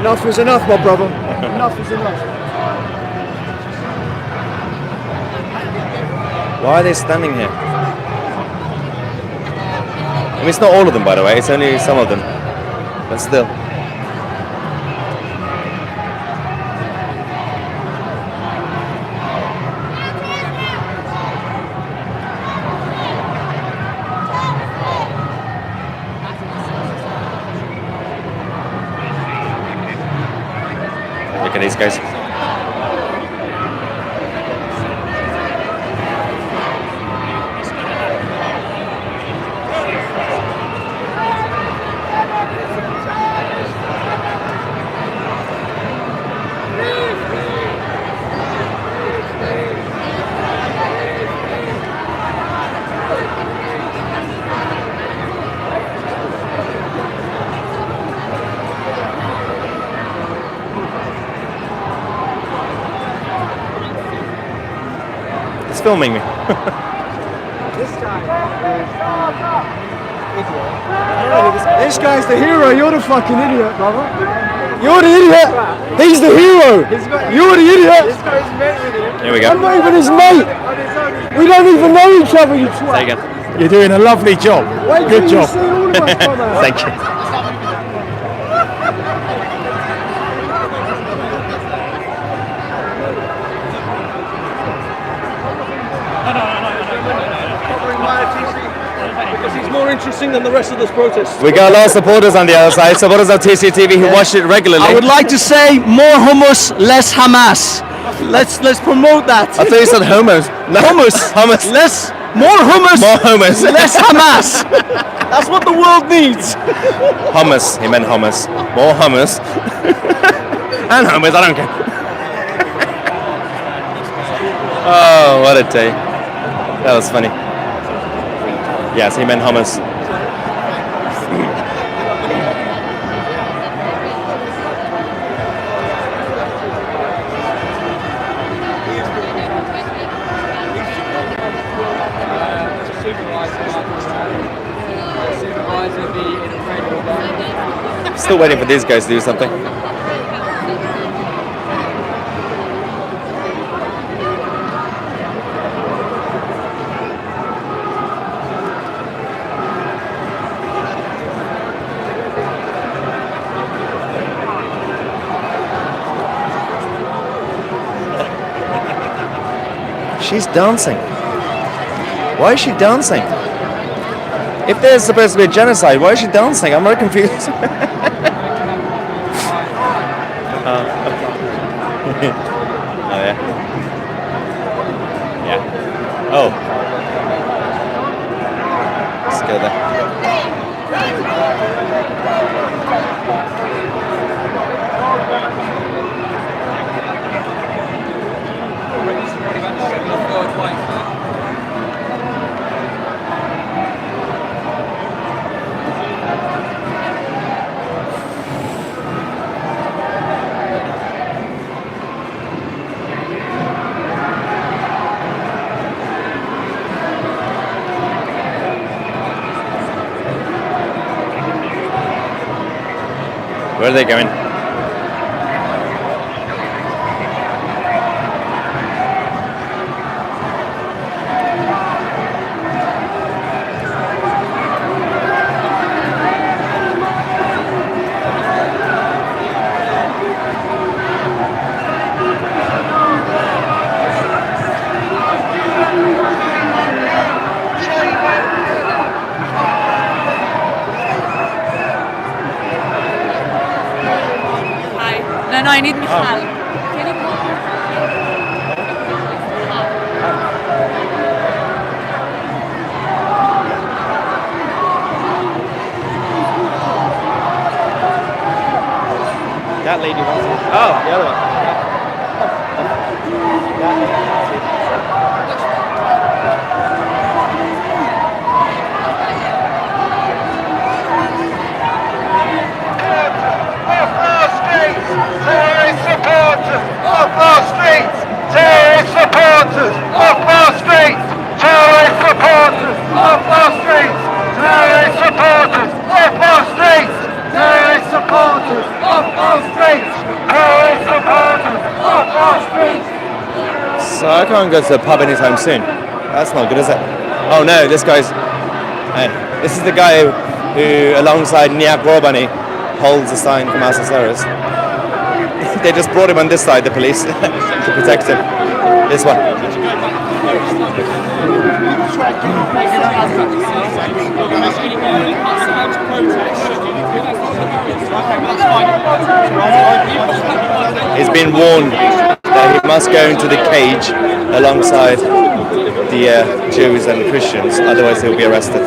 Enough is enough, my brother. Enough is enough. Why are they standing here? I mean, it's not all of them, by the way. It's only some of them. But still. Look at these guys. It's filming me. This guy This guy's the hero. You're the fucking idiot, brother. You're the idiot. He's the hero. You're the idiot. This guy's mate with him. Here we go. I'm not even his mate. We don't even know each other, you twat. Say again. You're doing a lovely job. Wait Good till you job. see all of us, brother. Thank you. Because he's more interesting than the rest of this protest. We got a lot of supporters on the other side, supporters of Tousi TV who watch it regularly. I would like to say more hummus, less Hamas. Let's promote that. I thought you said homos. No. Hummus. Hummus. More hummus. More homos. Less Hamas. That's what the world needs. Hummus. He meant hummus. More hummus. And hummus, I don't care. Oh, what a day. That was funny. Yes, he meant hummus. still waiting for these guys to do something. She's dancing. Why is she dancing? If there's supposed to be a genocide, why is she dancing? I'm very confused. Oh yeah. Yeah. Oh. Let's go there. Where are they going? No, I need Michal. That lady wants it. Oh, the other one. Terrorist supporters off our streets! Terrorist supporters off our streets! Terrorist supporters off our streets! Terrorist supporters off our streets! Terrorist supporters off our streets! Terrorist supporters off our streets! So I can't go to the pub anytime soon. That's not good, is it? Oh no, this guy's... this is the guy who, alongside Niak Robani, holds the sign for mass terrorists. They just brought him on this side, the police, to protect him. This one. He's been warned that he must go into the cage alongside the Jews and Christians, otherwise he'll be arrested.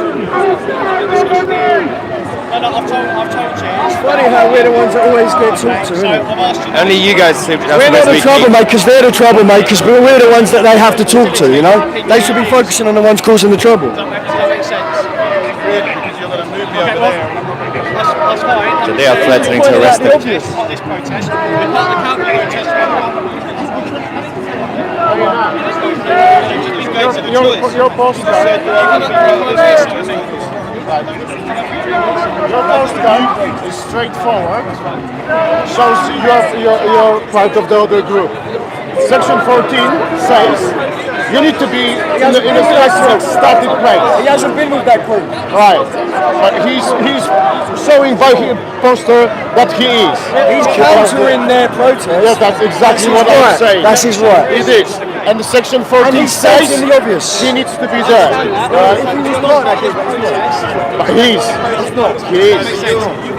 It's funny how we're the ones that always get talked to, isn't it? Only you guys seem to We're not the troublemakers, they're the troublemakers, but we're the ones that they have to talk to, you know? They should be focusing on the ones causing the trouble. So they are threatening to arrest him. Your postcard. Your postcard is straightforward. Shows you're part of the other group. Section 14 says you need to be in a static place. He hasn't been with that group. Right. But he's showing by his poster that he is. He's countering their protest. Yeah, that's exactly what I'm saying. That's his right. It is. And the section 14 says in the obvious. He needs to be there. Right? He's not. But he is. He's not. He is.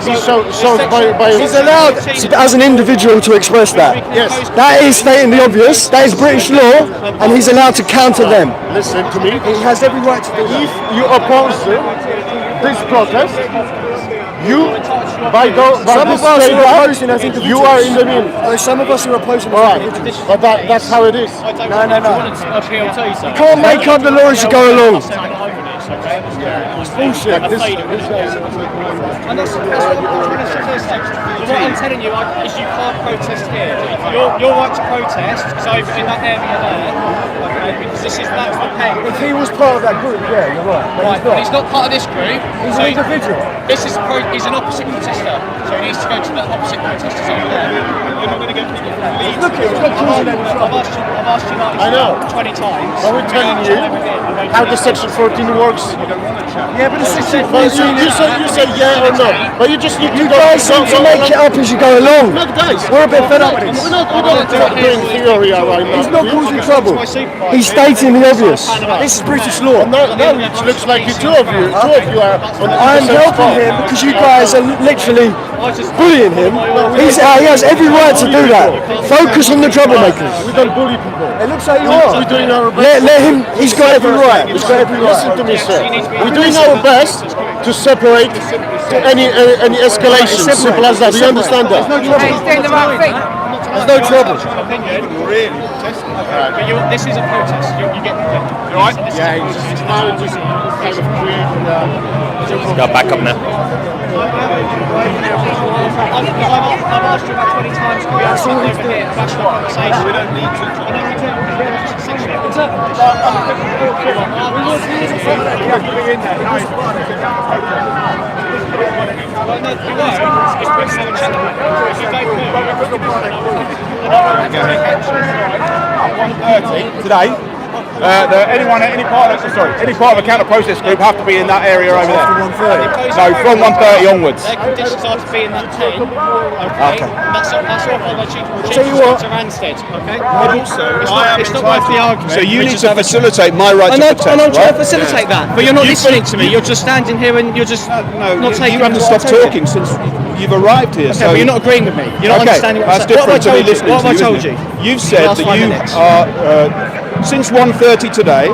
He's shows by he's allowed as an individual to express that. Yes. That is stating the obvious. That is British law, and he's allowed to counter them. Listen to me. He has every right to do that. If you oppose this protest, you by this statement, you are in the middle. Some of us are opposing as individuals. But that's how it is. No. You can't make up the law as you go along. It's bullshit. What I'm telling you is you can't protest here. Your right to protest is over in that area there, okay, because that's the pen. If he was part of that group, yeah, you're right. But he's not part of this group. He's an individual. He's an opposite protester, so he needs to go to the opposite protesters over there. You're not going to get people from Leeds. Look, I've asked you like I know. 20 times. Are we telling you how the Section 14 works? Yeah, but the Section Well, 14... you say yeah or no, but you just need to You guys seem to make it up as you go along. Look, guys, We're a bit fed up with this. we're not doing theory right now. He's not causing trouble. He's stating the obvious. This is British law. No, it looks like two of you are on the I am same helping spot. him because you guys are literally bullying him. He has every right to do that. Focus on the troublemakers. We don't bully people. It looks like you are. We're doing our best. Let him. He's got every right. He's got every right. Listen to me, sir. We're doing our best to separate any escalation. Simple as that. Do you understand that? He's doing the right thing. There's no trouble. Really? But this is a protest. You get you Right? Yeah, it's now just kind of creating He's got back up now. I've asked you about 20 times, can we have something over here? That's the conversation. We don't need to. Today, any part of a counter protest group have to be in that area over there. So from 1:30 onwards. Their conditions are to be in that tent. Okay. That's all by the chief of Anstead. Okay. But also, it's not worth the argument. So you need to facilitate my right to protest. I'm not trying to right? facilitate that. But you're not listening to me. You're just standing here and you're just not taking. You haven't stopped talking since you've arrived here. Okay, but you're not agreeing with me. You're not understanding what I'm that's saying. different to me listening What have I to told you? You've said Last that 5 you minutes. are, since 1:30 today,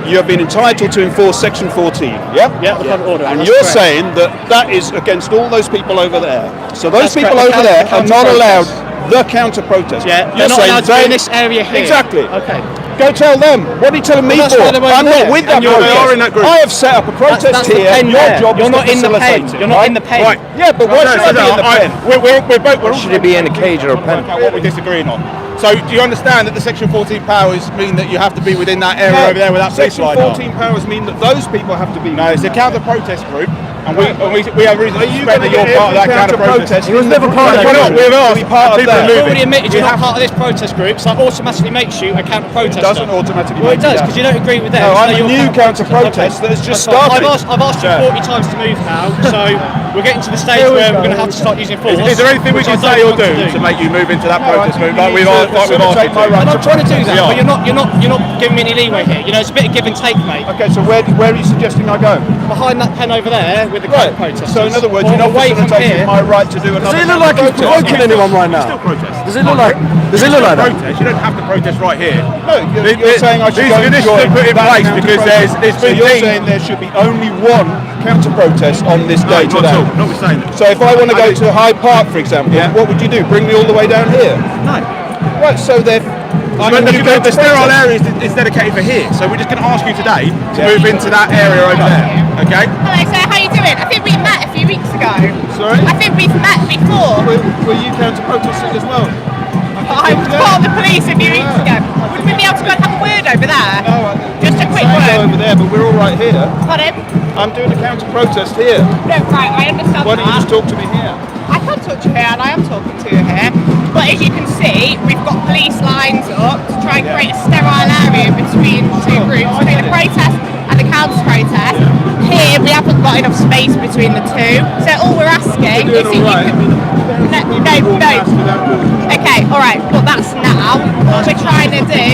you have been entitled to enforce Section 14. Yep? Yeah, the court order. And that's you're correct. saying that is against all those people over there. So those That's people correct. over there are not allowed Counter-protest. the counter-protest. Yeah, You're they're not saying allowed to be in this area here. Exactly. Okay. Go tell them. What are you telling me Well, that's for? why they're over I'm there. not with that And you're- protest. they are in that group. I have set up a protest That's the here. pen Your there. job You're is not to in the pen. facilitate it, You're not right? in the pen. Right. Yeah, but why should I be in the pen? We're both. Should he be in a cage or a pen? What we're disagreeing on. So do you understand that the Section 14 powers mean that you have to be within that area over there with that police Section line? 14 powers mean that those people have to be. No, it's a counter-protest group, and we have reason to Are you suspect going that to you're part of that counter-protest. He was never part of We're that not. group. We've asked part of people that. are You've moving. already admitted you're not part of this protest group, so that automatically makes you a counter-protester. It doesn't automatically Well, make it does, you because you don't agree with them. No, so I'm a you're new counter-protester. counter-protest that has just That's fine. started. I've asked you Yeah. 40 times to move now, so we're getting to the stage where we're going to have to start using force. Is there anything we which I can don't say or want do to make you move into that protest movement like we've asked you to? I'm not trying to do that, Yeah. but you're not giving me any leeway here. You know, it's a bit of give and take, mate. Okay, so where are you suggesting I go? Behind that pen over there with the Right. protesters. So in other words, Or you're not away from facilitating here. my right to do another. Does it look like he's provoking anyone right now? Still protest. Does it look like? Does it look like that? Protest. You don't have to protest right here. No, you're These saying I should go and conditions join are put in that place counter because protest. there's So been you're things- saying there should be only one counter protest on this day not today. at all. Not we're saying that. So if I want to go to Hyde Park, for example, Yeah. what would you do? Bring me all the way down here? No. Right. So then. The sterile area is dedicated for here, so we're just going to ask you today to move into that area over there. Okay? Hello, sir. How you doing? I think we met a few weeks ago. Sorry? I think we've met before. Were you counter protesting as well? I was part of the police a few weeks ago. Would we be able to go and have a word over there? Just a quick Go word. over there, but we're all right here. Pardon? I'm doing a counter protest here. No, right, I understand Why don't you that. just talk to me here? I can talk to you here, and I am talking to you here. But as you can see, we've got police lines up to try and create a sterile area between two groups, between the protest and the counter-protest. Here, we haven't got enough space between the two. So all we're asking is that you can... No. Okay, all right, but that's now. What we're trying to do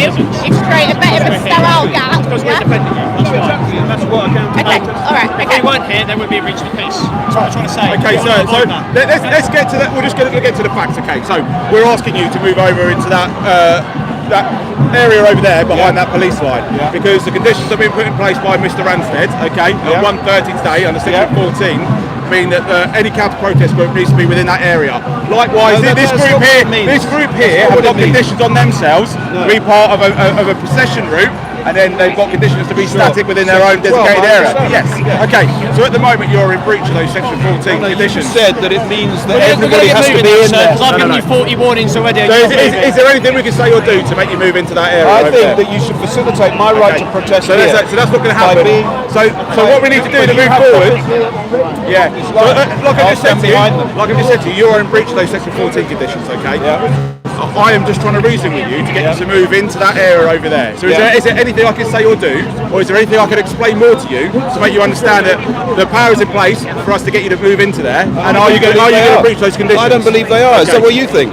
is create a bit of a sterile gap. Because we're Yeah? defending you. That's why. That's what I counter Okay, all right, If okay. we weren't here, then we'd be a breach of peace. That's what I'm trying to say. Okay, We're so not like that. let's get to that. We're just going to get to the facts. Okay, so we're asking you to move over into that area over there behind that police line because the conditions have been put in place by Mr. Anstead. Okay, at 1:30 today under Section 14. Mean that any counter-protest group needs to be within that area. Likewise, this group here have got conditions on themselves to be part of a procession route and then they've got conditions to be static within their own designated area. Yes. Okay. So at the moment you're in breach of those Section 14 conditions. You said that it means that everybody has to be in there. Because I've given you 40 warnings already. So is there anything we can say or do to make you move into that area? I think that you should facilitate my right to protest so here. So that's not going to happen. So what we need to do to move forward, yeah. So, like I just said to you, you're in breach of those Section 14 conditions, okay? Yeah. I am just trying to reason with you to get you to move into that area over there. So is there anything I can say or do, or is there anything I can explain more to you to make you understand that the power is in place for us to get you to move into there? And are you going to breach those conditions? I don't believe they are. Is that what you think?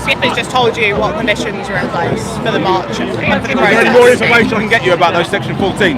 Skipper's just told you what conditions are in place for the march and for the Is there any protest. more information I can get you about those Section 14?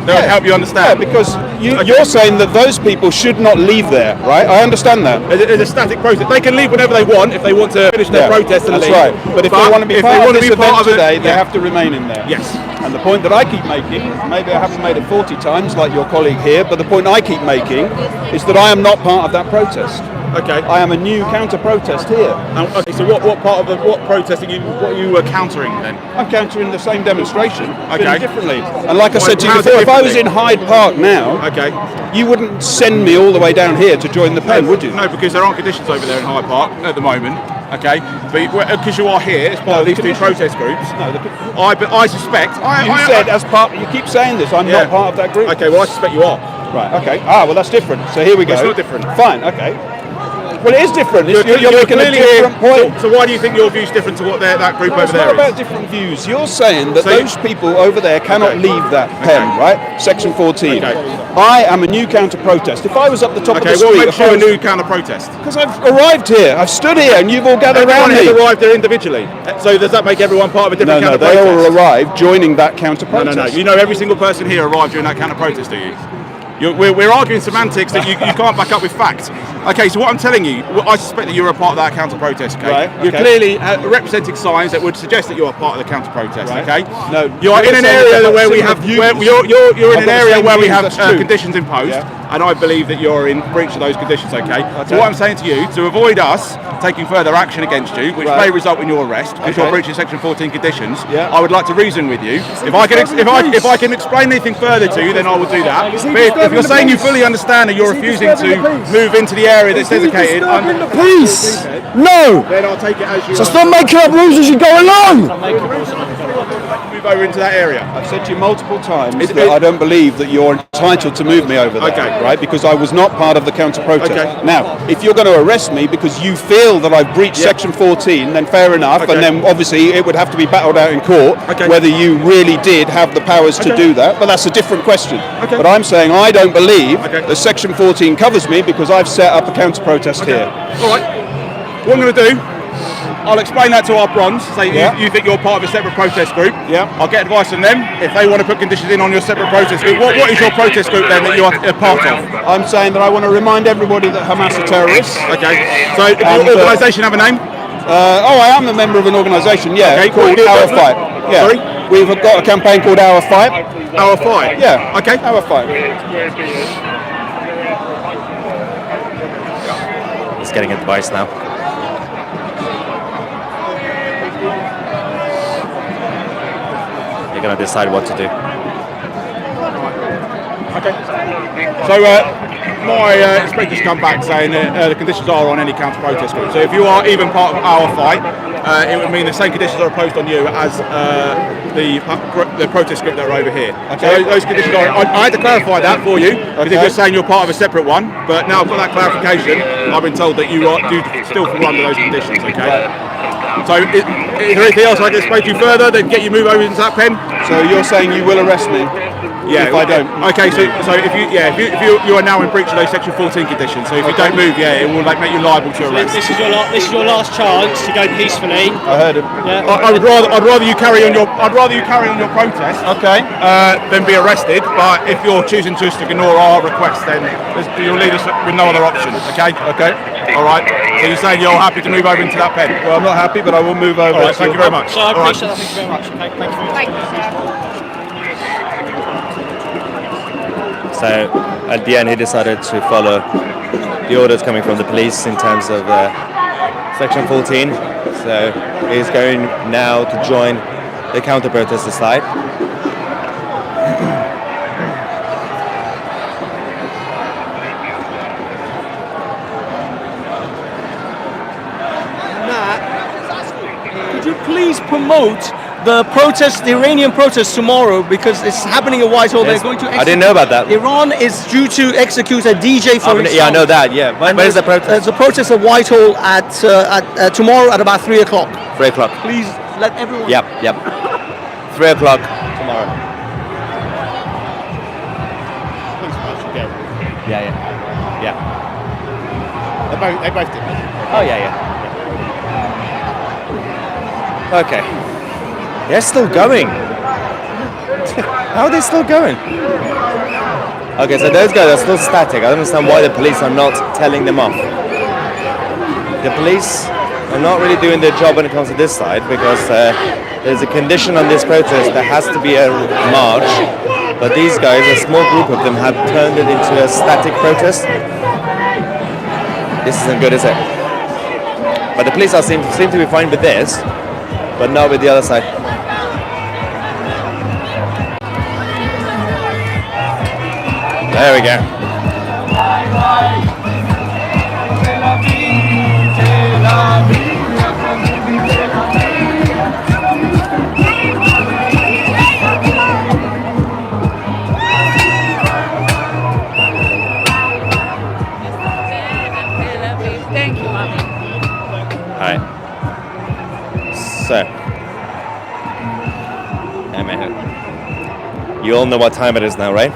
That would help you understand. Yeah, because you're saying that those people should not leave there, right? I understand that. It's a static process. They can leave whenever they want if they want to finish their protest and that's leave. right. But if they want to be part of this event today, they have to remain in there. Yes. And the point that I keep making, maybe I haven't made it 40 times like your colleague here, but the point I keep making is that I am not part of that protest. Okay. I am a new counter-protest here. Okay, so what part of what protest what are you countering then? I'm countering the same demonstration, okay, differently. And like I said to you before, if I was in Hyde Park now, okay, you wouldn't send me all the way down here to join the pen, would you? No, because there aren't conditions over there in Hyde Park at the moment. Okay, but because you are here as part of these two protest groups, I suspect. You said as part. You keep saying this. I'm not part of that group. Okay, well I suspect you are. Right. Okay. Well that's different. So here we go. It's not different. Fine. Okay. Well, it is different. You're making a clearly different point. So why do you think your view's different to what that group over It's there not is? about different views. You're saying that those people over there cannot leave that pen, right? Section 14. I am a new counter-protest. If I was up the top of the street... what makes you a new counter-protest? Because I've arrived here. I've stood here and you've all gathered around me. Everyone has arrived there individually. So does that make everyone part of a different counter-protest? No, they all arrived joining that counter-protest. No. You know every single person here arrived during that counter-protest, do you? We're arguing semantics that you can't back up with fact. Okay, so what I'm telling you, I suspect that you're a part of that counter-protest, okay? Right, You're clearly representing signs that would suggest that you're a part of the counter-protest, right, okay? No, you're in an area where we have, you're in an area where we have conditions imposed, and I believe that you're in breach of those conditions, okay? So what I'm saying to you, to avoid us taking further action against you, which may result in your arrest because you're breaching Section 14 conditions, I would like to reason with you. If I can explain anything further to you, then I will do that. But if you're saying you fully understand that you're refusing to move into the area that's designated, the peace. No. Then I'll take it as you. So stop making up rules as you go along. Move over into that area. I've said to you multiple times that I don't believe that you're entitled to move me over there, right? Because I was not part of the counter-protest. Okay. Now, if you're going to arrest me because you feel that I've breached Section 14, then fair enough, and then obviously it would have to be battled out in court whether you really did have the powers to do that, but that's a different question. But I'm saying I don't believe that Section 14 covers me because I've set up a counter-protest here. All right. What I'm going to do, I'll explain that to our bronze. Say you think you're part of a separate protest group. Yeah. I'll get advice from them if they want to put conditions in on your separate protest group. What is your protest group then that you are a part of? I'm saying that I want to remind everybody that Hamas are terrorists. Okay. So does your organisation have a name? I am a member of an organisation, called Our Fight. Yeah. Sorry? We've got a campaign called Our Fight. Our Fight? Yeah. Okay. Our Fight. He's getting advice now. You're going to decide what to do. Okay. So my inspectors come back saying that the conditions are on any counter-protest group. So if you are even part of Our Fight, it would mean the same conditions are imposed on you as the protest group that are over here. Okay. So those conditions are. I had to clarify that for you because you're saying you're part of a separate one, but now I've got that clarification. I've been told that you do still fall under those conditions. Okay. So is there anything else I can explain to you further that get you move over into that pen? So you're saying you will arrest me? Yeah, if I don't. Okay, so if you are now in breach of those Section 14 conditions. So if you don't move, it will make you liable to arrest. This is your last chance to go peacefully. I heard him. Yeah. I'd rather you carry on your protest. Okay. Than be arrested. But if you're choosing to ignore our request, then you'll leave us with no other option. Okay. Okay. All right. So you're saying you're happy to move over into that pen? Well, I'm not happy, but I will move over. All right. Thank you very much. So I appreciate that. Thank you very much. Okay. Thank you. So at the end he decided to follow the orders coming from the police in terms of Section 14. So he's going now to join the counter-protester side. Could you please promote the protest, the Iranian protest tomorrow, because it's happening at Whitehall. Yes. They're going to I didn't know about that. Iran is due to execute a DJ for his Yeah, I song. know that. Yeah. Where's the protest? There's a protest at Whitehall at tomorrow at about 3 o'clock. 3 o'clock. Please let everyone. Yep. 3 o'clock tomorrow. Yeah. They both did. Oh yeah. Okay. They're still going. How are they still going? Okay, so those guys are still static. I don't understand why the police are not telling them off. The police are not really doing their job when it comes to this side, because there's a condition on this protest. There has to be a march, but these guys, a small group of them, have turned it into a static protest. This isn't good, is it? But the police seem to be fine with this, but not with the other side. There we go. Thank you, Mommy. Alright. So. You all know what time it is now, right?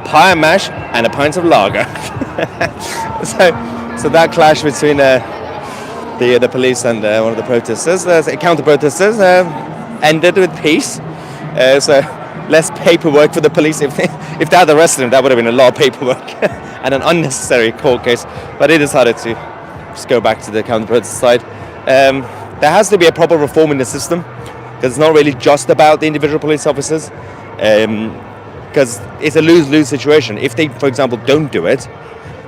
Pie and mash and a pint of lager. so that clash between the police and one of the protesters, counter-protesters, ended with peace. So less paperwork for the police. If they had arrested him, that would have been a lot of paperwork and an unnecessary court case. But they decided to just go back to the counter-protest side. There has to be a proper reform in the system, because it's not really just about the individual police officers. Because it's a lose-lose situation. If they, for example, don't do it,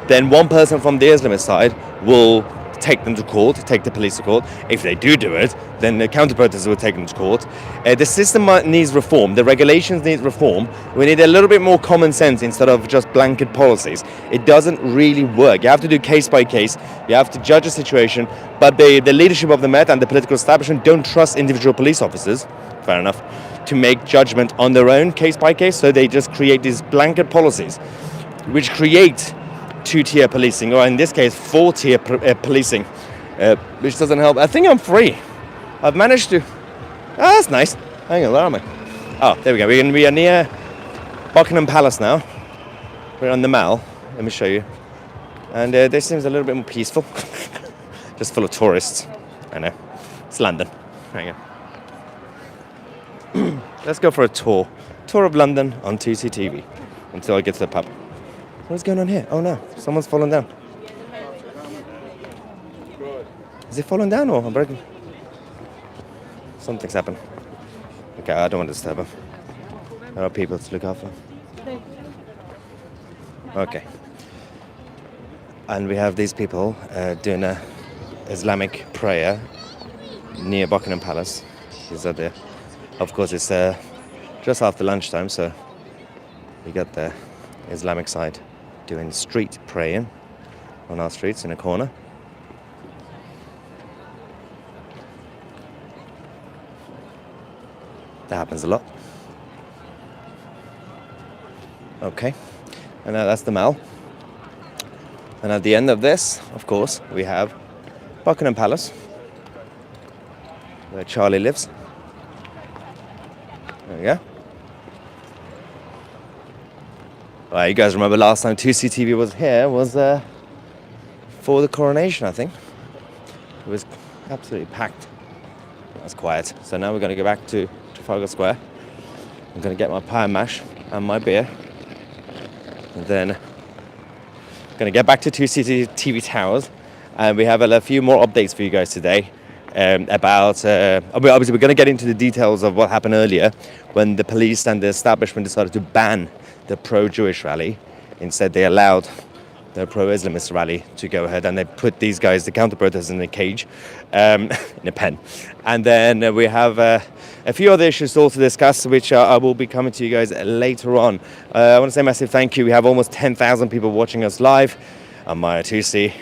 then one person from the Islamist side will take them to court, take the police to court. If they do it, then the counter-protesters will take them to court. The system needs reform. The regulations need reform. We need a little bit more common sense instead of just blanket policies. It doesn't really work. You have to do case by case. You have to judge a situation. But the leadership of the Met and the political establishment don't trust individual police officers. Fair enough. To make judgment on their own case by case, so they just create these blanket policies which create two-tier policing, or in this case 4-tier policing, which doesn't help. I think I'm free. I've managed to. That's nice. Hang on, where am I? Oh, there we go. We are near Buckingham Palace now. We're on the Mall. Let me show you. And this seems a little bit more peaceful. Just full of tourists. I know. It's London. Hang on. Let's go for a tour of London on Tousi TV until I get to the pub. What's going on here? Oh no, someone's fallen down. Is it fallen down or I'm broken? Something's happened. Okay, I don't want to disturb them. There are people to look after. Okay. And we have these people doing a Islamic prayer near Buckingham Palace. These are there. Of course, it's just after lunchtime, so we got the Islamic side doing street praying on our streets in a corner. That happens a lot. Okay, and now that's the Mall. And at the end of this, of course, we have Buckingham Palace, where Charlie lives. There we go. Well, you guys remember last time Tousi TV was here was for the coronation, I think. It was absolutely packed. It was quiet. So now we're going to go back to Trafalgar Square. I'm going to get my pie and mash and my beer. And then I'm going to get back to Tousi TV Towers. And we have a few more updates for you guys today. About obviously we're going to get into the details of what happened earlier when the police and the establishment decided to ban the pro-Jewish rally. Instead they allowed the pro-Islamist rally to go ahead, and they put these guys, the counter-protesters, in a cage, in a pen. And then we have a few other issues also to discuss, which I will be coming to you guys later on. I want to say a massive thank you. We have almost 10,000 people watching us live. I'm Tousi.